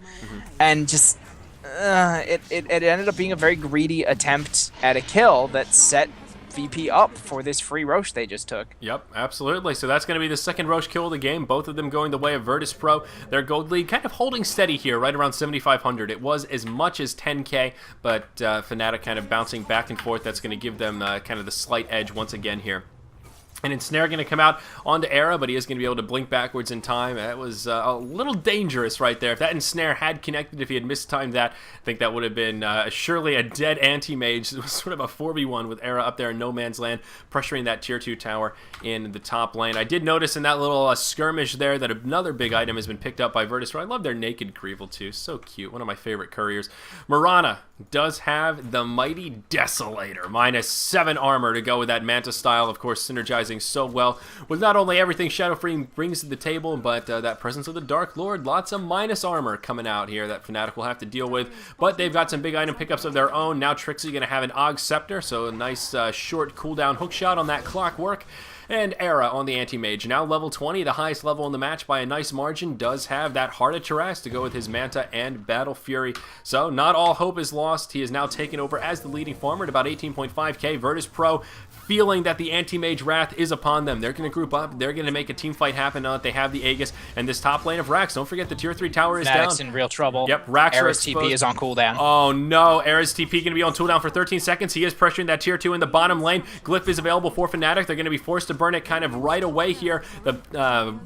And just... it ended up being a very greedy attempt at a kill that set VP up for this free Roche they just took. Yep, absolutely. So that's going to be the second Roche kill of the game, both of them going the way of Virtus Pro. Their gold lead kind of holding steady here, right around 7,500. It was as much as 10k, but Fnatic kind of bouncing back and forth. That's going to give them kind of the slight edge once again here. And Ensnare going to come out onto Era, but he is going to be able to blink backwards in time. That was a little dangerous right there. If that Ensnare had connected, if he had mistimed that, I think that would have been surely a dead anti-mage. It was sort of a 4v1 with Era up there in no man's land, pressuring that tier 2 tower in the top lane. I did notice in that little skirmish there that another big item has been picked up by Virtus. I love their Naked Greevel too. So cute. One of my favorite couriers. Mirana does have the Mighty Desolator. -7 armor to go with that Manta style. Of course, synergizing so well with not only everything Shadow Free brings to the table, but that presence of the Dark Lord. Lots of minus armor coming out here that Fnatic will have to deal with, but they've got some big item pickups of their own. Now Trixie going to have an Og Scepter, so a nice short cooldown hook shot on that Clockwork. And Era on the Anti-Mage, now level 20, the highest level in the match by a nice margin, does have that Heart of Tarrasque to go with his Manta and Battle Fury. So not all hope is lost. He is now taken over as the leading farmer at about 18.5k. Virtus Pro feeling that the Anti-Mage wrath is upon them. They're going to group up. They're going to make a team fight happen now that they have the Aegis and this top lane of Rax. Don't forget the tier 3 tower is Fnatic's down. in real trouble. Yep, Rax Era's TP is on cooldown. Oh no, Era's TP going to be on cooldown for 13 seconds. He is pressuring that tier 2 in the bottom lane. Glyph is available for Fnatic. They're going to be forced to burn it kind of right away here. The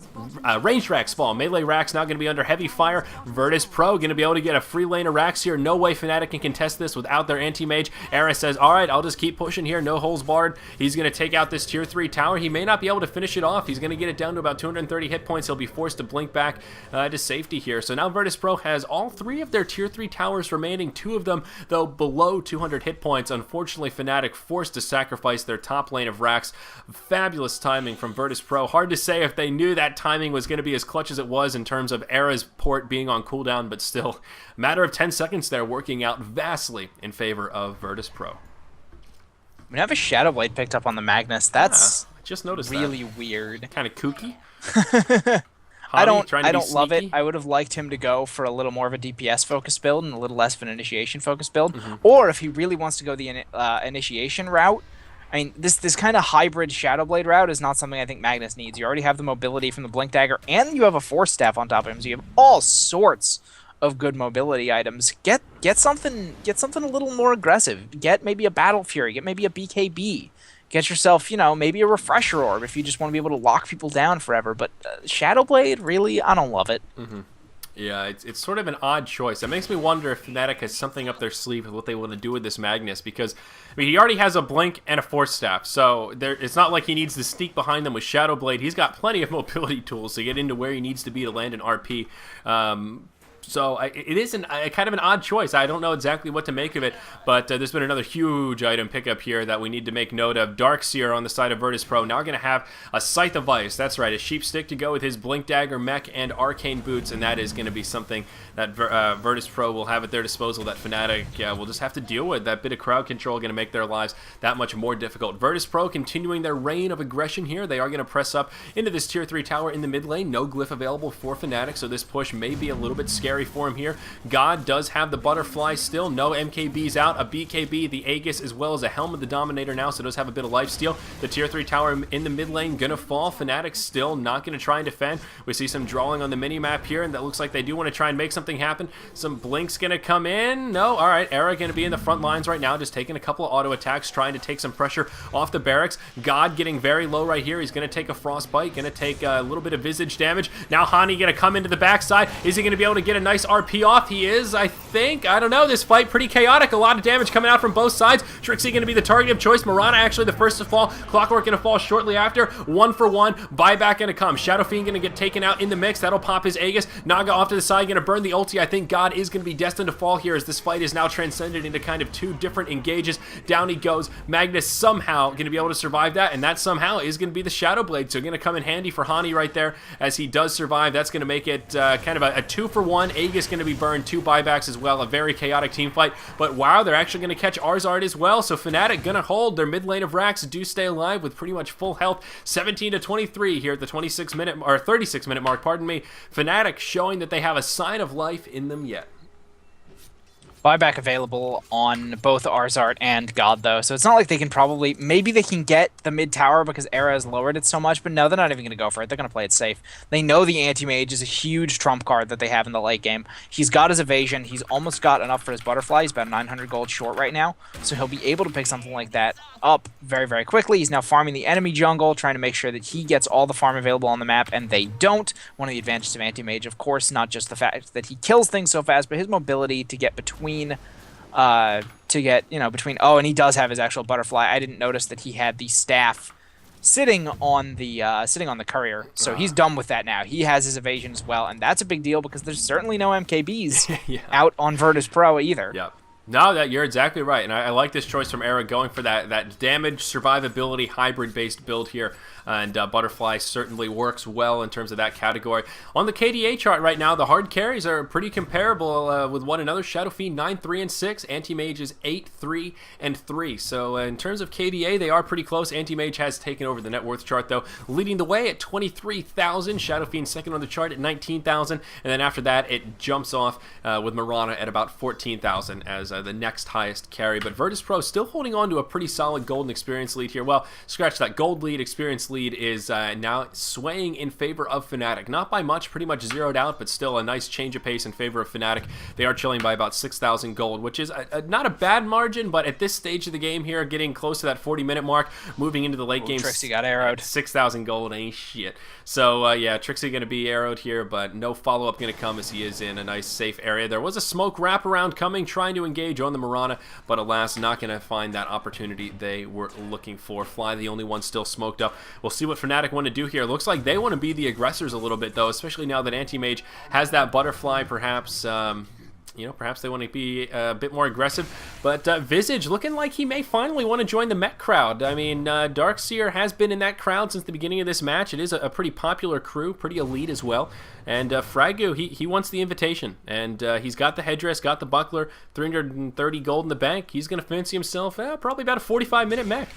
ranged Rax fall. Melee Rax now going to be under heavy fire. Virtus Pro going to be able to get a free lane of Rax here. No way Fnatic can contest this without their Anti-Mage. Era says, alright, I'll just keep pushing here. No holes barred. He's going to take out this tier 3 tower. He may not be able to finish it off. He's going to get it down to about 230 hit points. He'll be forced to blink back to safety here. So now Virtus Pro has all 3 of their tier 3 towers remaining. 2 of them, though, below 200 hit points. Unfortunately, Fnatic forced to sacrifice their top lane of Rax. Fabulous timing from Virtus Pro. Hard to say if they knew that timing was going to be as clutch as it was in terms of Era's port being on cooldown, but still, a matter of 10 seconds there, working out vastly in favor of Virtus Pro. We have a Shadow Blade picked up on the Magnus. That's I just noticed really that. weird. Kind of kooky. I don't love it. I would have liked him to go for a little more of a DPS focused build and a little less of an initiation focused build. Or if he really wants to go the initiation route, I mean, this kind of hybrid Shadow Blade route is not something I think Magnus needs. You already have the mobility from the Blink Dagger, and you have a Force Staff on top of him, so you have all sorts of good mobility items. Get something a little more aggressive. Get maybe a Battle Fury. Get maybe a BKB. get yourself, maybe a refresher orb if you just want to be able to lock people down forever. But Shadowblade, really, I don't love it. Yeah, it's sort of an odd choice. It makes me wonder if Fnatic has something up their sleeve with what they want to do with this Magnus, because he already has a Blink and a Force Staff, so it's not like he needs to sneak behind them with Shadowblade. He's got plenty of mobility tools to get into where he needs to be to land an RP. So it is kind of an odd choice. I don't know exactly what to make of it, but there's been another huge item pickup here that we need to make note of. Darkseer on the side of Virtus.pro now going to have a Scythe of Ice. That's right, a Sheep Stick to go with his Blink Dagger mech and Arcane Boots, and that is going to be something that Virtus.pro will have at their disposal that Fnatic will just have to deal with. That bit of crowd control going to make their lives that much more difficult. Virtus.pro continuing their reign of aggression here. They are going to press up into this Tier 3 tower in the mid lane. No glyph available for Fnatic, so this push may be a little bit scary for him here. God does have the butterfly still. No MKBs out. A BKB, the Aegis, as well as a Helm of the Dominator now, so does have a bit of lifesteal. The Tier 3 tower in the mid lane gonna fall. Fnatic still not gonna try and defend. We see some drawing on the mini-map here, and that looks like they do want to try and make something happen. Some Blink's gonna come in. No, alright, Era gonna be in the front lines right now, just taking a couple of auto attacks, trying to take some pressure off the barracks. God getting very low right here. He's gonna take a Frostbite, gonna take a little bit of Visage damage. Now Hani gonna come into the backside. Is he gonna be able to get a nice RP off? He is, I think. I don't know. This fight pretty chaotic. A lot of damage coming out from both sides. Trixie going to be the target of choice. Mirana actually the first to fall. Clockwork going to fall shortly after. 1 for 1. Buyback going to come. Shadow Fiend going to get taken out in the mix. That'll pop his Aegis. Naga off to the side. Going to burn the ulti. I think God is going to be destined to fall here as this fight is now transcended into kind of 2 different engages. Down he goes. Magnus somehow going to be able to survive that, and that somehow is going to be the Shadow Blade. So going to come in handy for Hani right there as he does survive. That's going to make it kind of a 2 for 1. Aegis going to be burned. 2 buybacks as well. A very chaotic team fight. But wow, they're actually going to catch Arzard as well. So Fnatic going to hold. Their mid lane of Rax do stay alive with pretty much full health. 17 to 23 here at the 36-minute mark. Pardon me. Fnatic showing that they have a sign of life in them yet. Buyback available on both Arzart and God, though, so it's not like they can probably... Maybe they can get the mid tower because Era has lowered it so much, but no, they're not even going to go for it. They're going to play it safe. They know the Anti-Mage is a huge trump card that they have in the late game. He's got his evasion. He's almost got enough for his butterfly. He's about 900 gold short right now, so he'll be able to pick something like that up very, very quickly. He's now farming the enemy jungle, trying to make sure that he gets all the farm available on the map, and they don't. One of the advantages of Anti-Mage, of course, not just the fact that he kills things so fast, but his mobility to get between and he does have his actual butterfly. I didn't notice that he had the staff sitting on the courier, so he's done with that now. He has his evasion as well, and that's a big deal because there's certainly no MKBs out on Virtus.pro either. Yep. No, you're exactly right, and I like this choice from Era going for that damage survivability hybrid-based build here, and Butterfly certainly works well in terms of that category. On the KDA chart right now, the hard carries are pretty comparable with one another. Shadow Fiend 9-3 and 6, Anti-Mage is 8-3 and 3. So in terms of KDA, they are pretty close. Anti-Mage has taken over the net worth chart though, leading the way at 23,000. Shadow Fiend second on the chart at 19,000, and then after that it jumps off with Mirana at about 14,000 as the next highest carry. But Virtus.pro still holding on to a pretty solid golden experience lead here. Well, scratch that. Gold lead, experience lead is now swaying in favor of Fnatic. Not by much, pretty much zeroed out, but still a nice change of pace in favor of Fnatic. They are chilling by about 6,000 gold, which is not a bad margin, but at this stage of the game here, getting close to that 40-minute mark, moving into the late game. Trixie got arrowed. 6,000 gold ain't shit. So yeah, Trixie going to be arrowed here, but no follow-up going to come as he is in a nice safe area. There was a smoke wraparound coming, trying to engage on the Mirana, but alas, not going to find that opportunity they were looking for. Fly, the only one still smoked up. We'll see what Fnatic want to do here. Looks like they want to be the aggressors a little bit, though, especially now that Anti-Mage has that butterfly, perhaps... perhaps they want to be a bit more aggressive. But Visage looking like he may finally want to join the mech crowd. I mean, Darkseer has been in that crowd since the beginning of this match. It is a pretty popular crew, pretty elite as well. And Fragu, he wants the invitation. And he's got the headdress, got the buckler, 330 gold in the bank. He's going to fancy himself probably about a 45-minute mech.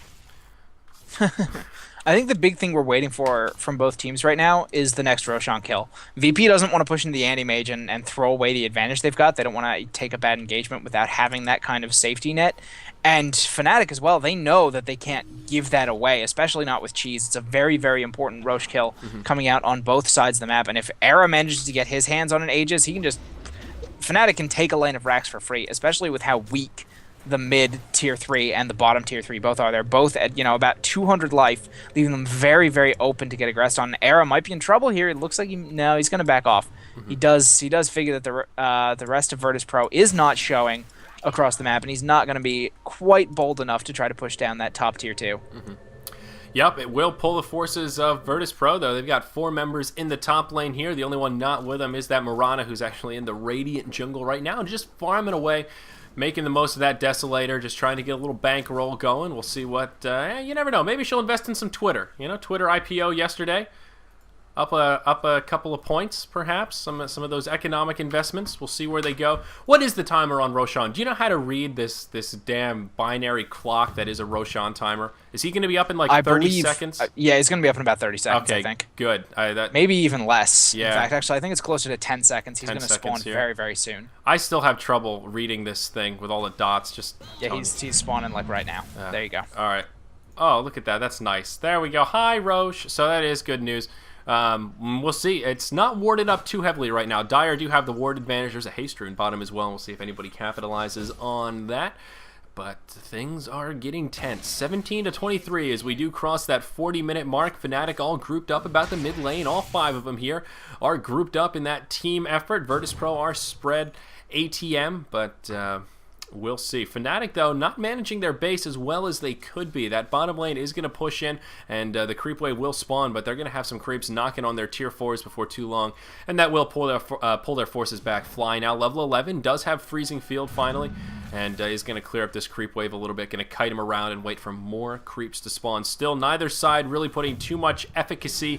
I think the big thing we're waiting for from both teams right now is the next Roshan kill. VP doesn't want to push into the Anti-Mage and throw away the advantage they've got. They don't want to take a bad engagement without having that kind of safety net. And Fnatic as well, they know that they can't give that away, especially not with Cheese. It's a very, very important Rosh kill coming out on both sides of the map. And if Era manages to get his hands on an Aegis, he can just... Fnatic can take a lane of Rax for free, especially with how weak the mid tier 3 and the bottom tier 3 both are. They're both at, about 200 life, leaving them very, very open to get aggressed on. Era might be in trouble here. It looks like he's going to back off. He does figure that the rest of Virtus Pro is not showing across the map, and he's not going to be quite bold enough to try to push down that top tier 2. Yep, it will pull the forces of Virtus Pro, though. They've got 4 members in the top lane here. The only one not with them is that Mirana, who's actually in the Radiant jungle right now, just farming away, making the most of that Desolator, just trying to get a little bankroll going. We'll see what... you never know. Maybe she'll invest in some Twitter. Twitter IPO yesterday. Up a couple of points, perhaps. Some of those economic investments. We'll see where they go. What is the timer on Roshan? Do you know how to read this damn binary clock that is a Roshan timer? Is he going to be up in like 30 seconds? Yeah, he's going to be up in about 30 seconds, okay, I think. Good. Maybe even less. Yeah. In fact, actually, I think it's closer to 10 seconds. He's going to spawn here. very, very soon. I still have trouble reading this thing with all the dots. Yeah, he's spawning like right now. There you go. All right. Oh, look at that. That's nice. There we go. Hi, Roche. So that is good news. We'll see. It's not warded up too heavily right now. Dire do have the ward advantage. There's a haste rune bottom as well. We'll see if anybody capitalizes on that. But things are getting tense. 17-23 as we do cross that 40-minute mark. Fnatic all grouped up about the mid lane. All 5 of them here are grouped up in that team effort. Virtus Pro are spread ATM, but... we'll see. Fnatic, though, not managing their base as well as they could be. That bottom lane is going to push in, and the creep wave will spawn, but they're going to have some creeps knocking on their tier 4s before too long, and that will pull their forces back. Fly now, level 11, does have freezing field finally, and is going to clear up this creep wave a little bit, going to kite him around and wait for more creeps to spawn. Still, neither side really putting too much efficacy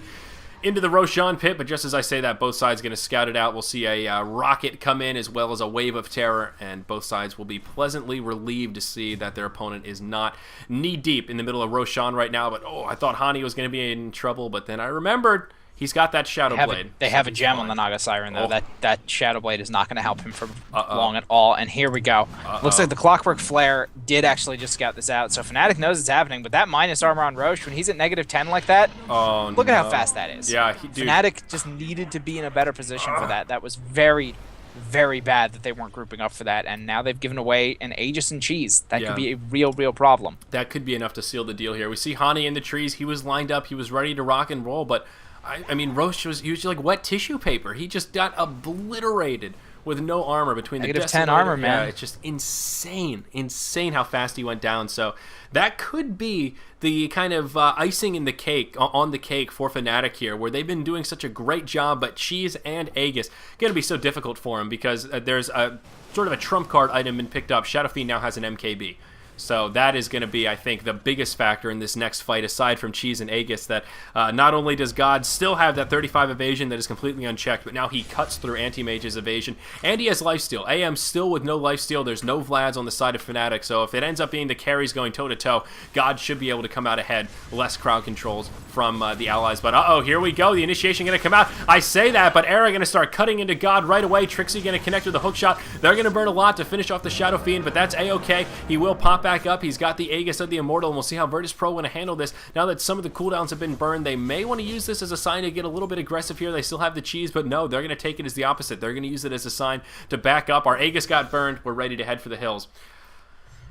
into the Roshan pit, but just as I say that, both sides going to scout it out. We'll see a rocket come in as well as a wave of terror, and both sides will be pleasantly relieved to see that their opponent is not knee-deep in the middle of Roshan right now. But, I thought Hani was going to be in trouble, but then I remembered he's got that Shadow Blade. They have a gem on the Naga Siren, though. That Shadow Blade is not going to help him for long at all. And here we go. Looks like the Clockwork Flare did actually just scout this out. So Fnatic knows it's happening, but that minus armor on Roche, when he's at -10 like that, look at how fast that is. Yeah, Fnatic just needed to be in a better position for that. That was very, very bad that they weren't grouping up for that. And now they've given away an Aegis and Cheese. That could be a real, real problem. That could be enough to seal the deal here. We see Hani in the trees. He was lined up. He was ready to rock and roll, but... I mean, Roche was usually like wet tissue paper. He just got obliterated with no armor between the -10 armor, man. Yeah, it's just insane how fast he went down. So that could be the kind of icing in the cake on the cake for Fnatic here, where they've been doing such a great job, but Cheese and Aegis going to be so difficult for him because there's a sort of a trump card item been picked up. Shadow Fiend now has an MKB. So that is going to be, I think, the biggest factor in this next fight, aside from Cheese and Aegis, that not only does God still have that 35 evasion that is completely unchecked, but now he cuts through Anti-Mage's evasion, and he has lifesteal. AM still with no lifesteal. There's no Vlads on the side of Fnatic, so if it ends up being the carries going toe-to-toe, God should be able to come out ahead. Less crowd controls from the allies. But here we go. The initiation going to come out. I say that, but Era going to start cutting into God right away. Trixie going to connect with a hook shot. They're going to burn a lot to finish off the Shadow Fiend, but that's A-okay. He will pop back up. He's got the Aegis of the Immortal, and we'll see how Virtus Pro want to handle this. Now that some of the cooldowns have been burned, they may want to use this as a sign to get a little bit aggressive here. They still have the Cheese, but no, they're going to take it as the opposite. They're going to use it as a sign to back up. Our Aegis got burned. We're ready to head for the hills.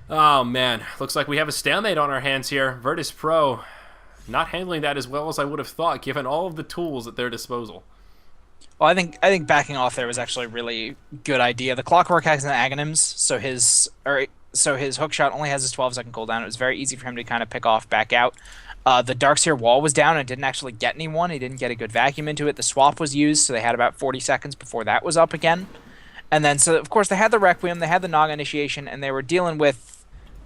Oh, man. Looks like we have a stalemate on our hands here. Virtus Pro not handling that as well as I would have thought, given all of the tools at their disposal. Well, I think backing off there was actually a really good idea. The Clockwork has an Aghanims, so his hookshot only has his 12-second cooldown. It was very easy for him to kind of pick off, back out. The Darkseer wall was down and didn't actually get anyone. He didn't get a good vacuum into it. The swap was used, so they had about 40 seconds before that was up again. And then, so of course, they had the Requiem, they had the Naga initiation, and they were dealing with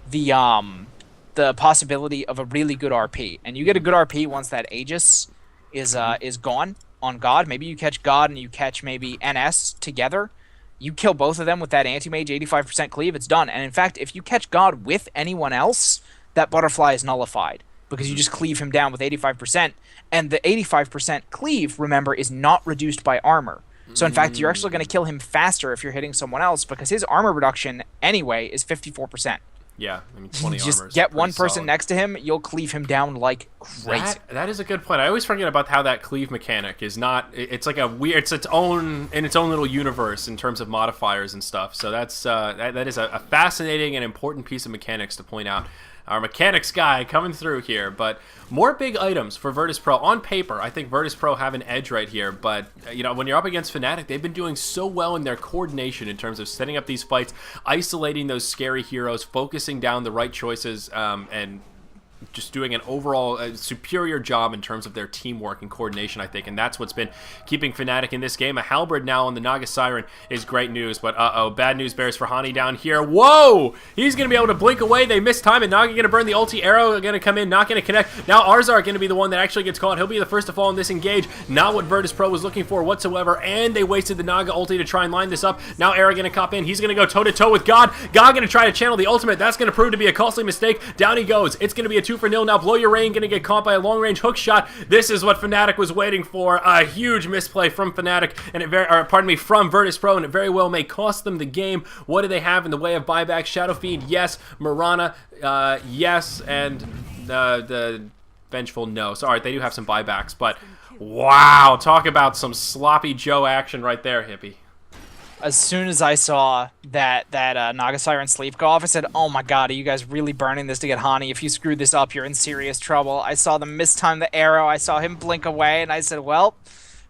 the possibility of a really good RP. And you get a good RP once that Aegis is gone on God. Maybe you catch God and you catch maybe NS together. You kill both of them with that Anti-Mage 85% cleave, it's done. And in fact, if you catch God with anyone else, that butterfly is nullified because you just cleave him down with 85%. And the 85% cleave, remember, is not reduced by armor. So in fact, you're actually going to kill him faster if you're hitting someone else because his armor reduction anyway is 54%. Yeah, I mean, 20 Just armor is get pretty one person solid. next to him, you'll cleave him down like crazy. That is a good point. I always forget about how that cleave mechanic is not. It's like a weird. It's its own little universe in terms of modifiers and stuff. So that's that is a fascinating and important piece of mechanics to point out. Our mechanics guy coming through here, but more big items for Virtus Pro. On paper, I think Virtus Pro have an edge right here, but you know, when you're up against Fnatic, they've been doing so well in their coordination in terms of setting up these fights, isolating those scary heroes, focusing down the right choices, and just doing an overall superior job in terms of their teamwork and coordination, I think, and that's what's been keeping Fnatic in this game. A Halberd now on the Naga Siren is great news, but bad news bears for Hani down here. Whoa! He's going to be able to blink away. They missed time, and Naga going to burn the ulti. Arrow going to come in, not going to connect. Now Arzar going to be the one that actually gets caught. He'll be the first to fall in this engage. Not what Virtus Pro was looking for whatsoever, and they wasted the Naga ulti to try and line this up. Now Arrow going to cop in. He's going to go toe-to-toe with God. God going to try to channel the ultimate. That's going to prove to be a costly mistake. Down he goes. It's going to be a 2-0 now. Blow Your Rain going to get caught by a long-range hook shot. This is what Fnatic was waiting for. A huge misplay from Fnatic, and from Virtus Pro, and it very well may cost them the game. What do they have in the way of buyback? Shadow Fiend, yes. Mirana, yes. And the Vengeful, no. Sorry, they do have some buybacks, but wow, talk about some sloppy Joe action right there, Hippie. As soon as I saw that Naga Siren sleep go off, I said, oh my god, are you guys really burning this to get Hani? If you screw this up, you're in serious trouble. I saw them mistime the arrow, I saw him blink away, and I said, well,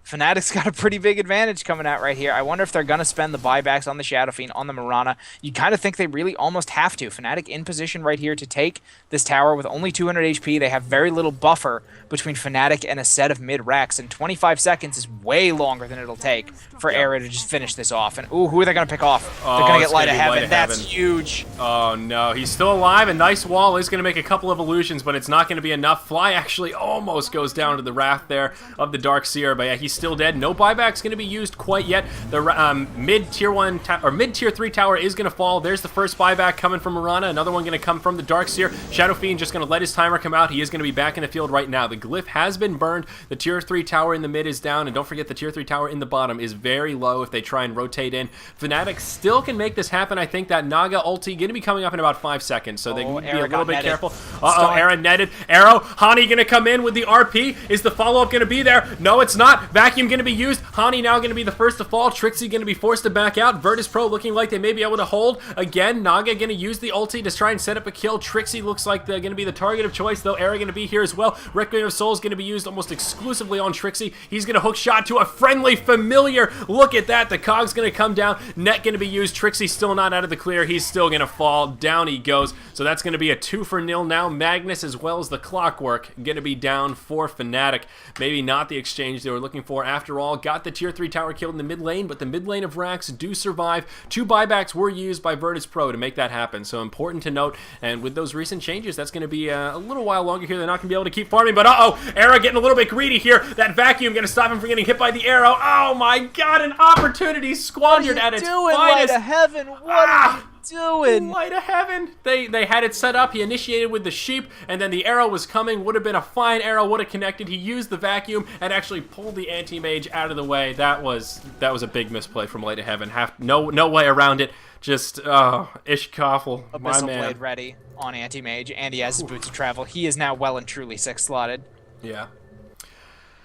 Fnatic's got a pretty big advantage coming out right here. I wonder if they're going to spend the buybacks on the Shadow Fiend, on the Mirana. You kind of think they really almost have to. Fnatic in position right here to take this tower with only 200 HP. They have very little buffer between Fnatic and a set of mid-racks, and 25 seconds is way longer than it'll take for Era to just finish this off. And ooh, who are they going to pick off? They're going to get Light of Heaven. That's huge. Oh no, he's still alive. A nice wall is going to make a couple of illusions, but it's not going to be enough. Fly actually almost goes down to the wrath there of the Dark Seer, but yeah, he's still dead. No buyback's going to be used quite yet. The mid tier 1 or mid tier 3 tower is going to fall. There's the first buyback coming from Mirana. Another one going to come from the Dark Seer. Shadow Fiend just going to let his timer come out. He is going to be back in the field right now. The glyph has been burned. The tier 3 tower in the mid is down, and don't forget the tier 3 tower in the bottom is very low if they try and rotate in. Fnatic still can make this happen. I think that Naga ulti going to be coming up in about 5 seconds, so they need to be a little bit careful. Aaron netted. Arrow. Hani going to come in with the RP. Is the follow-up going to be there? No, it's not. Vacuum going to be used. Hani now going to be the first to fall. Trixie going to be forced to back out. Virtus Pro looking like they may be able to hold. Again, Naga going to use the ulti to try and set up a kill. Trixie looks like they're going to be the target of choice, though. Era going to be here as well. Requiem of Souls going to be used almost exclusively on Trixie. He's going to hook shot to a friendly familiar. Look at that. The cog's going to come down. Net going to be used. Trixie still not out of the clear. He's still going to fall. Down he goes. So that's going to be a 2-0 now. Magnus as well as the Clockwork going to be down for Fnatic. Maybe not the exchange they were looking for after all. Got the tier 3 tower killed in the mid lane, but the mid lane of Rax do survive. 2 buybacks were used by Virtus Pro to make that happen, so important to note. And with those recent changes, that's going to be a little while longer here. They're not going to be able to keep farming, but Era getting a little bit greedy here. That vacuum going to stop him from getting hit by the arrow. Oh my god, an opportunity squandered at its finest. Light of Heaven, what are you doing? Light of Heaven. They had it set up. He initiated with the sheep, and then the arrow was coming. Would have been a fine arrow. Would have connected. He used the vacuum and actually pulled the anti-mage out of the way. That was a big misplay from Light of Heaven. No way around it. Just Ishkoffel, my Abyssal man. Blade ready on anti-mage, and he has his boots of travel. He is now well and truly 6 slotted. Yeah,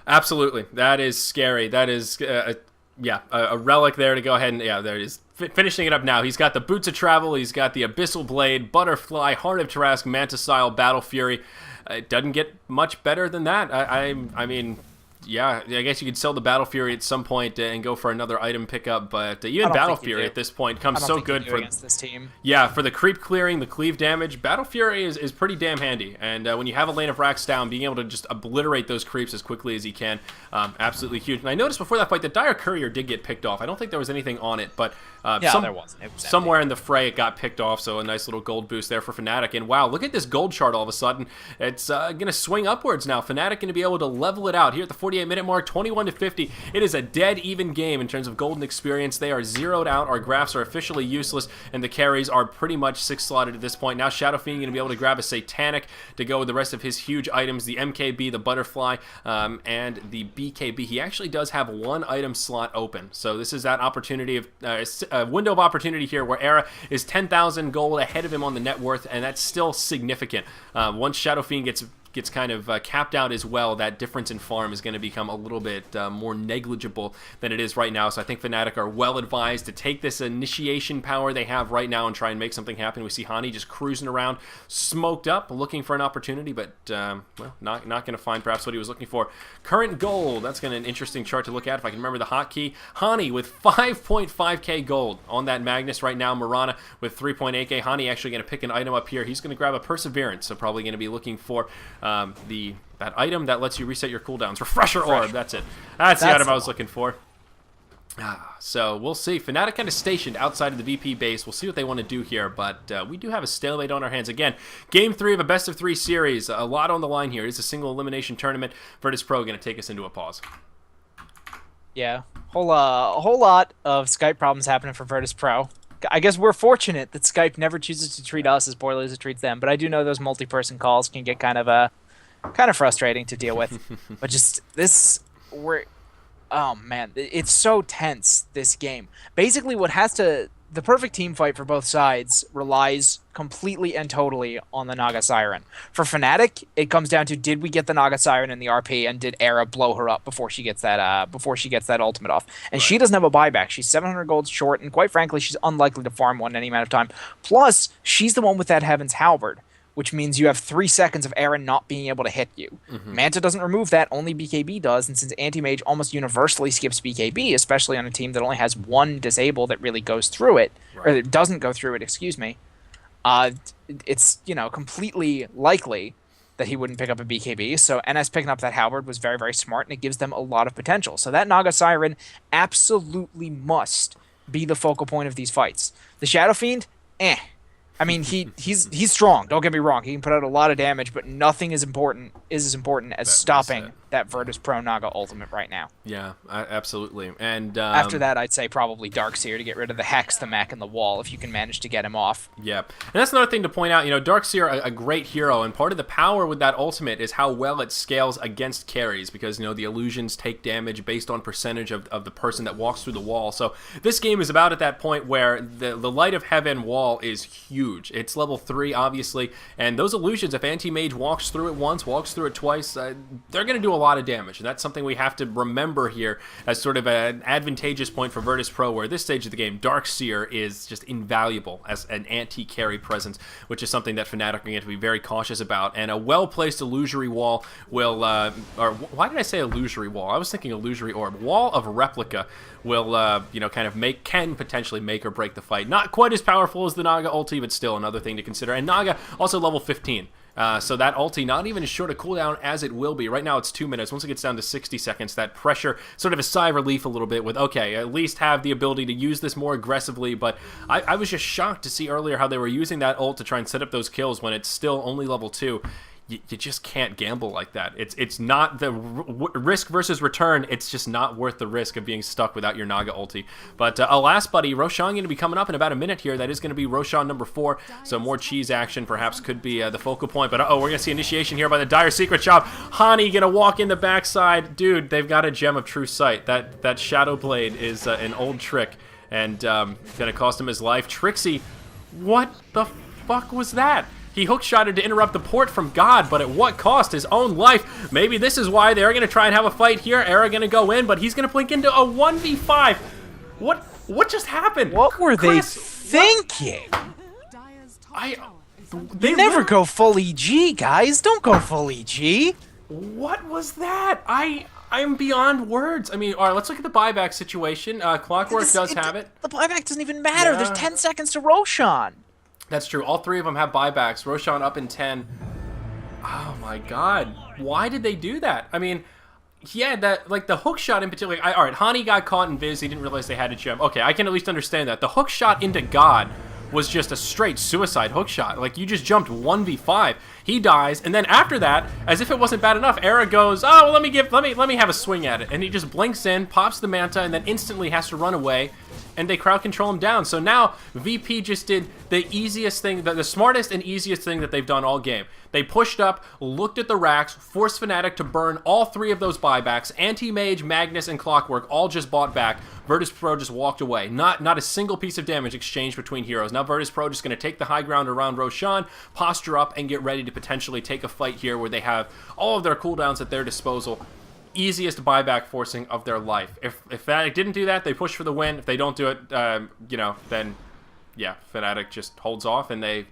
absolutely. That is scary. That is a relic there to go ahead and there it is. Finishing it up now. He's got the Boots of Travel. He's got the Abyssal Blade, Butterfly, Heart of Tarrasque, Mantis-Style, Battle Fury. It doesn't get much better than that. I mean, yeah, I guess you could sell the Battle Fury at some point and go for another item pickup, but even Battle Fury at this point comes so good for against this team. Yeah, for the creep clearing, the cleave damage, Battle Fury is pretty damn handy. And when you have a lane of Rax down, being able to just obliterate those creeps as quickly as he can, absolutely huge. And I noticed before that fight that Dire Courier did get picked off. I don't think there was anything on it, but there wasn't. It was somewhere in the fray it got picked off, so a nice little gold boost there for Fnatic. And wow, look at this gold chart all of a sudden. It's going to swing upwards now. Fnatic going to be able to level it out here at the 48-minute mark, 21-50. It is a dead even game in terms of golden experience. They are zeroed out. Our graphs are officially useless, and the carries are pretty much 6-slotted at this point. Now Shadow Fiend going to be able to grab a Satanic to go with the rest of his huge items, the MKB, the Butterfly, and the BKB. He actually does have one item slot open, so this is that opportunity of a window of opportunity here where Era is 10,000 gold ahead of him on the net worth, and that's still significant. Once Shadow Fiend gets kind of capped out as well, that difference in farm is going to become a little bit more negligible than it is right now. So I think Fnatic are well advised to take this initiation power they have right now and try and make something happen. We see Hani just cruising around, smoked up, looking for an opportunity, but well, not going to find perhaps what he was looking for. Current gold, that's going to be an interesting chart to look at if I can remember the hotkey. Hani with 5.5k gold on that Magnus right now. Mirana with 3.8k. Hani actually going to pick an item up here. He's going to grab a Perseverance, so probably going to be looking for that item that lets you reset your cooldowns. Refresher Orb, that's it. That's the item I was looking for. So we'll see. Fnatic kind of stationed outside of the VP base. We'll see what they want to do here, but we do have a stalemate on our hands. Again, Game 3 of a best-of-3 series. A lot on the line here. It's a single elimination tournament. Virtus Pro going to take us into a pause. Yeah, a whole lot of Skype problems happening for Virtus Pro. I guess we're fortunate that Skype never chooses to treat us as poorly as it treats them, but I do know those multi-person calls can get kind of frustrating to deal with. But just oh man, it's so tense, this game. Basically, the perfect team fight for both sides relies completely and totally on the Naga Siren. For Fnatic, it comes down to, did we get the Naga Siren in the RP, and did Era blow her up before she gets that ultimate off? And right. She doesn't have a buyback. She's 700 gold short, and quite frankly, she's unlikely to farm one any amount of time. Plus, she's the one with that Heaven's Halberd, which means you have 3 seconds of Aaron not being able to hit you. Manta doesn't remove that, only BKB does, and since Anti-Mage almost universally skips BKB, especially on a team that only has one disable that really goes through it, right, or that doesn't go through it, excuse me, it's, completely likely that he wouldn't pick up a BKB, so NS picking up that Halberd was very, very smart, and it gives them a lot of potential. So that Naga Siren absolutely must be the focal point of these fights. The Shadow Fiend, I mean, he's strong. Don't get me wrong. He can put out a lot of damage, but nothing is as important as stopping that Virtus Pro Naga ultimate right now. Yeah, absolutely. And after that, I'd say probably Darkseer to get rid of the Hex, the Mech, and the Wall if you can manage to get him off. Yeah, and that's another thing to point out. Darkseer, a great hero, and part of the power with that ultimate is how well it scales against carries, because the illusions take damage based on percentage of the person that walks through the wall. So this game is about at that point where the Light of Heaven wall is huge. It's level 3, obviously, and those illusions, if Anti-Mage walks through it once, walks through it twice, they're going to do a lot of damage, and that's something we have to remember here as sort of an advantageous point for Virtus Pro, where at this stage of the game, Darkseer is just invaluable as an anti-carry presence, which is something that Fnatic are going to have to be very cautious about, and a well-placed illusory wall will, or why did I say illusory wall? I was thinking illusory orb. Wall of Replica will, kind of can potentially make or break the fight. Not quite as powerful as the Naga ulti, but still another thing to consider. And Naga, also level 15. So that ulti, not even as short a cooldown as it will be. Right now it's 2 minutes. Once it gets down to 60 seconds, that pressure, sort of a sigh of relief a little bit with, okay, at least have the ability to use this more aggressively. But I was just shocked to see earlier how they were using that ult to try and set up those kills when it's still only level 2. You just can't gamble like that. It's not the risk versus return. It's just not worth the risk of being stuck without your Naga ulti. But alas, buddy, Roshan going to be coming up in about a minute here. That is going to be Roshan number 4. So more cheese action perhaps could be the focal point. But we're going to see initiation here by the Dire Secret Shop. Hani going to walk in the backside. Dude, they've got a Gem of True Sight. That Shadow Blade is an old trick and going to cost him his life. Trixie, what the fuck was that? He hookshotted to interrupt the port from God, but at what cost? His own life. Maybe this is why they're going to try and have a fight here. Era going to go in, but he's going to blink into a 1v5. What just happened? What were they thinking? They never go full EG, guys. Don't go full EG. What was that? I'm beyond words. I mean, all right, let's look at the buyback situation. Clockwork does have it. The buyback doesn't even matter. Yeah. There's 10 seconds to Roshan. That's true. All 3 of them have buybacks. Roshan up in 10. Oh my god. Why did they do that? I mean, yeah, the hook shot in particular. All right, Hani got caught in Viz. He didn't realize they had a gem. Okay, I can at least understand that. The hook shot into God was just a straight suicide hookshot. Like, you just jumped 1v5. He dies, and then after that, as if it wasn't bad enough, Era goes, oh, well, let me have a swing at it. And he just blinks in, pops the Manta, and then instantly has to run away, and they crowd control him down. So now VP just did the easiest thing, the smartest and easiest thing that they've done all game. They pushed up, looked at the racks, forced Fnatic to burn all 3 of those buybacks. Anti-Mage, Magnus, and Clockwork all just bought back. Virtus Pro just walked away. Not a single piece of damage exchanged between heroes. Now Virtus Pro just going to take the high ground around Roshan, posture up, and get ready to potentially take a fight here where they have all of their cooldowns at their disposal. Easiest buyback forcing of their life. If Fnatic didn't do that, they push for the win. If they don't do it, then yeah, Fnatic just holds off, and they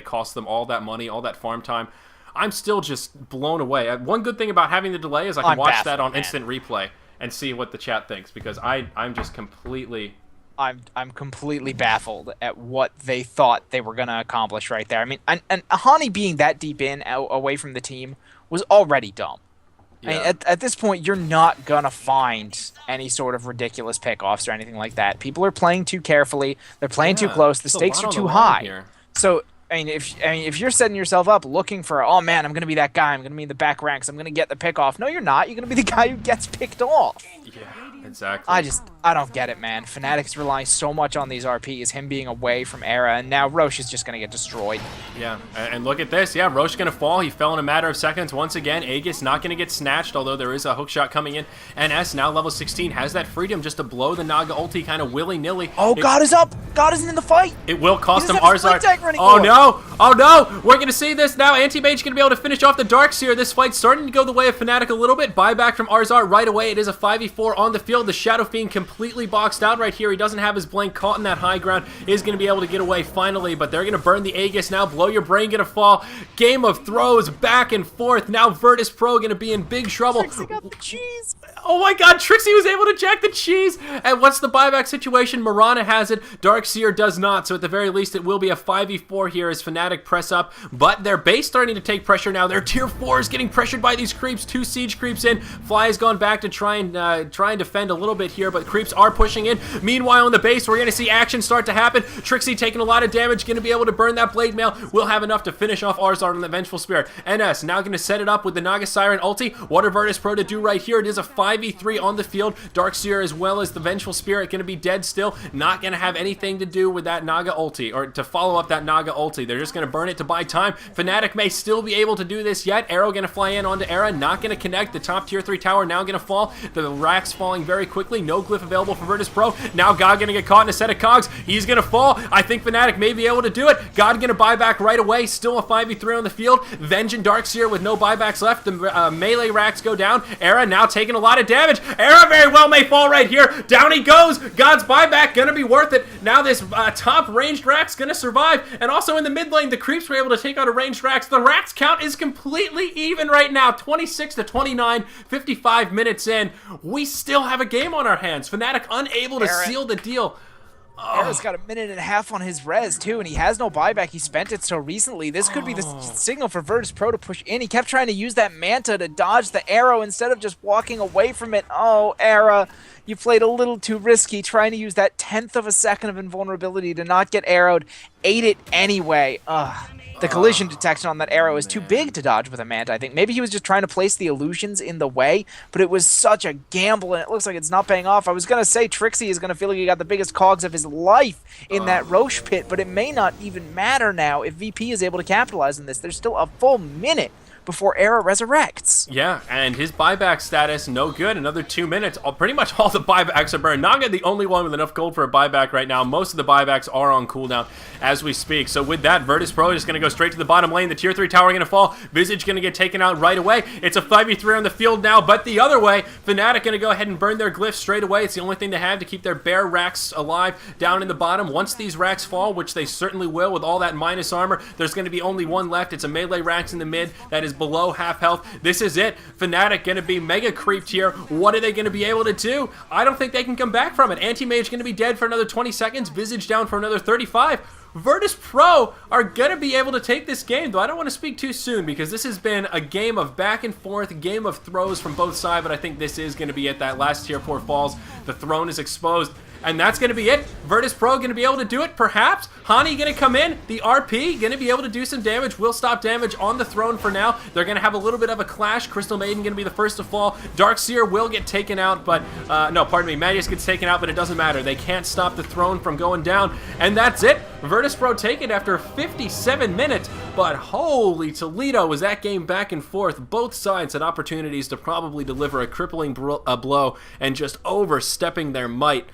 cost them all that money, all that farm time. I'm still just blown away. One good thing about having the delay is I can watch that on instant replay and see what the chat thinks, because I'm just completely... I'm completely baffled at what they thought they were going to accomplish right there. I mean, and Ahani being that deep in, away from the team, was already dumb. Yeah. I mean, at this point, you're not going to find any sort of ridiculous pickoffs or anything like that. People are playing too carefully. They're playing too close. The stakes are too high. Here. So, I mean, if you're setting yourself up looking for, oh, man, I'm going to be that guy. I'm going to be in the back ranks. I'm going to get the pickoff. No, you're not. You're going to be the guy who gets picked off. Yeah, exactly. I don't get it, man. Fnatic's relying so much on these RPs, him being away from Era, and now Roche is just going to get destroyed. Yeah, and look at this. Yeah, Roche going to fall. He fell in a matter of seconds. Once again, Aegis not going to get snatched, although there is a hookshot coming in. NS, now level 16, has that freedom just to blow the Naga ulti kind of willy-nilly. Oh, God is up! God isn't in the fight! It will cost him Arzar. Oh, no! Oh, no! We're going to see this now. Anti-Mage going to be able to finish off the Darkseer. This fight's starting to go the way of Fnatic a little bit. Buyback from Arzar right away. It is a 5v4 on the field. The Shadow Fiend completely boxed out right here. He doesn't have his blink caught in that high ground. Is going to be able to get away finally, but they're going to burn the Aegis now. Blow Your Brain going to fall. Game of throws back and forth. Now Virtus Pro going to be in big trouble. Trixie got the cheese. Oh my God, Trixie was able to jack the cheese. And what's the buyback situation? Mirana has it. Darkseer does not. So at the very least, it will be a 5v4 here as Fnatic press up. But their base starting to take pressure now. Their tier 4 is getting pressured by these creeps. 2 siege creeps in. Fly has gone back to try and defend a little bit here, but creeps are pushing in. Meanwhile, in the base, we're going to see action start to happen. Trixie taking a lot of damage, going to be able to burn that Blade Mail. Will have enough to finish off Arzar and the Vengeful Spirit. NS now going to set it up with the Naga Siren ulti. What are Virtus Pro to do right here? It is a 5v3 on the field. Darkseer as well as the Vengeful Spirit going to be dead still. Not going to have anything to do with that Naga ulti, or to follow up that Naga ulti. They're just going to burn it to buy time. Fnatic may still be able to do this yet. Arrow going to fly in onto Era. Not going to connect. The top tier 3 tower now going to fall. The racks falling very quickly. No glyph available for Virtus Pro. Now God going to get caught in a set of cogs. He's going to fall. I think Fnatic may be able to do it. God going to buy back right away. Still a 5v3 on the field. Vengeance Darkseer with no buybacks left. The melee racks go down. Era now taking a lot of damage. Era very well may fall right here. Down he goes. God's buyback going to be worth it. Now this top ranged rack's going to survive. And also in the mid lane, the creeps were able to take out a ranged racks. The racks count is completely even right now. 26 to 29, 55 minutes in. We still have a game on our hands. Fnatic unable to seal the deal. Era's got a minute and a half on his res, too, and he has no buyback. He spent it so recently. This could be the signal for Virtus Pro to push in. He kept trying to use that Manta to dodge the arrow instead of just walking away from it. Oh, Era, you played a little too risky trying to use that 1/10 of a second of invulnerability to not get arrowed. Ate it anyway. Ugh. The collision detection on that arrow is too big to dodge with a Manta, I think. Maybe he was just trying to place the illusions in the way, but it was such a gamble, and it looks like it's not paying off. I was going to say Trixie is going to feel like he got the biggest cogs of his life in that Roche pit, but it may not even matter now if VP is able to capitalize on this. There's still a full minute before Era resurrects. Yeah, and his buyback status, no good. Another 2 minutes. Pretty much all the buybacks are burned. Naga, the only one with enough gold for a buyback right now. Most of the buybacks are on cooldown as we speak. So with that, Virtus Pro is going to go straight to the bottom lane. The tier 3 tower going to fall. Visage going to get taken out right away. It's a 5v3 on the field now, but the other way, Fnatic going to go ahead and burn their glyphs straight away. It's the only thing they have to keep their bear racks alive down in the bottom. Once these racks fall, which they certainly will with all that minus armor, there's going to be only one left. It's a melee racks in the mid that is below half health. This is it. Fnatic going to be mega creeped here. What are they going to be able to do? I don't think they can come back from it. Anti-Mage going to be dead for another 20 seconds. Visage down for another 35. Virtus Pro are going to be able to take this game, though I don't want to speak too soon because this has been a game of back and forth, game of throws from both sides, but I think this is going to be it. That last tier 4 falls, the throne is exposed, and that's going to be it. Virtus Pro going to be able to do it, perhaps. Hani going to come in, the RP going to be able to do some damage, will stop damage on the throne for now. They're going to have a little bit of a clash. Crystal Maiden going to be the first to fall. Darkseer will get taken out, but, no, pardon me, Magius gets taken out, but it doesn't matter. They can't stop the throne from going down, and that's it. Virtus Pro take it after 57 minutes, but holy Toledo, was that game back and forth. Both sides had opportunities to probably deliver a crippling blow and just overstepping their might.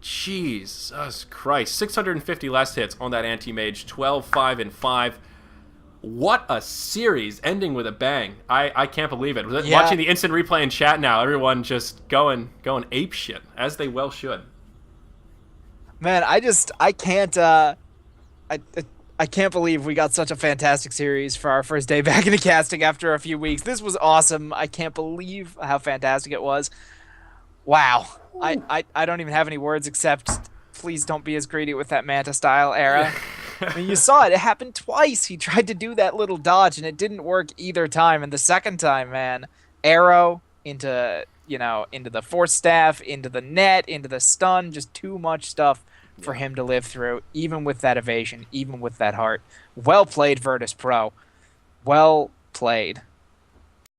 Jesus Christ. 650 last hits on that anti-mage. 12, 5, and 5. What a series, ending with a bang. I can't believe it. Yeah. Watching the instant replay in chat now, everyone just going ape shit, as they well should. Man, I can't I can't believe we got such a fantastic series for our first day back into casting after a few weeks. This was awesome. I can't believe how fantastic it was. Wow. I don't even have any words except please don't be as greedy with that Manta style era. I mean, you saw it. It happened twice. He tried to do that little dodge, and it didn't work either time. And the second time, man, arrow into the force staff, into the net, into the stun, just too much stuff for him to live through, even with that evasion, even with that heart. Well played, Virtus Pro. Well played.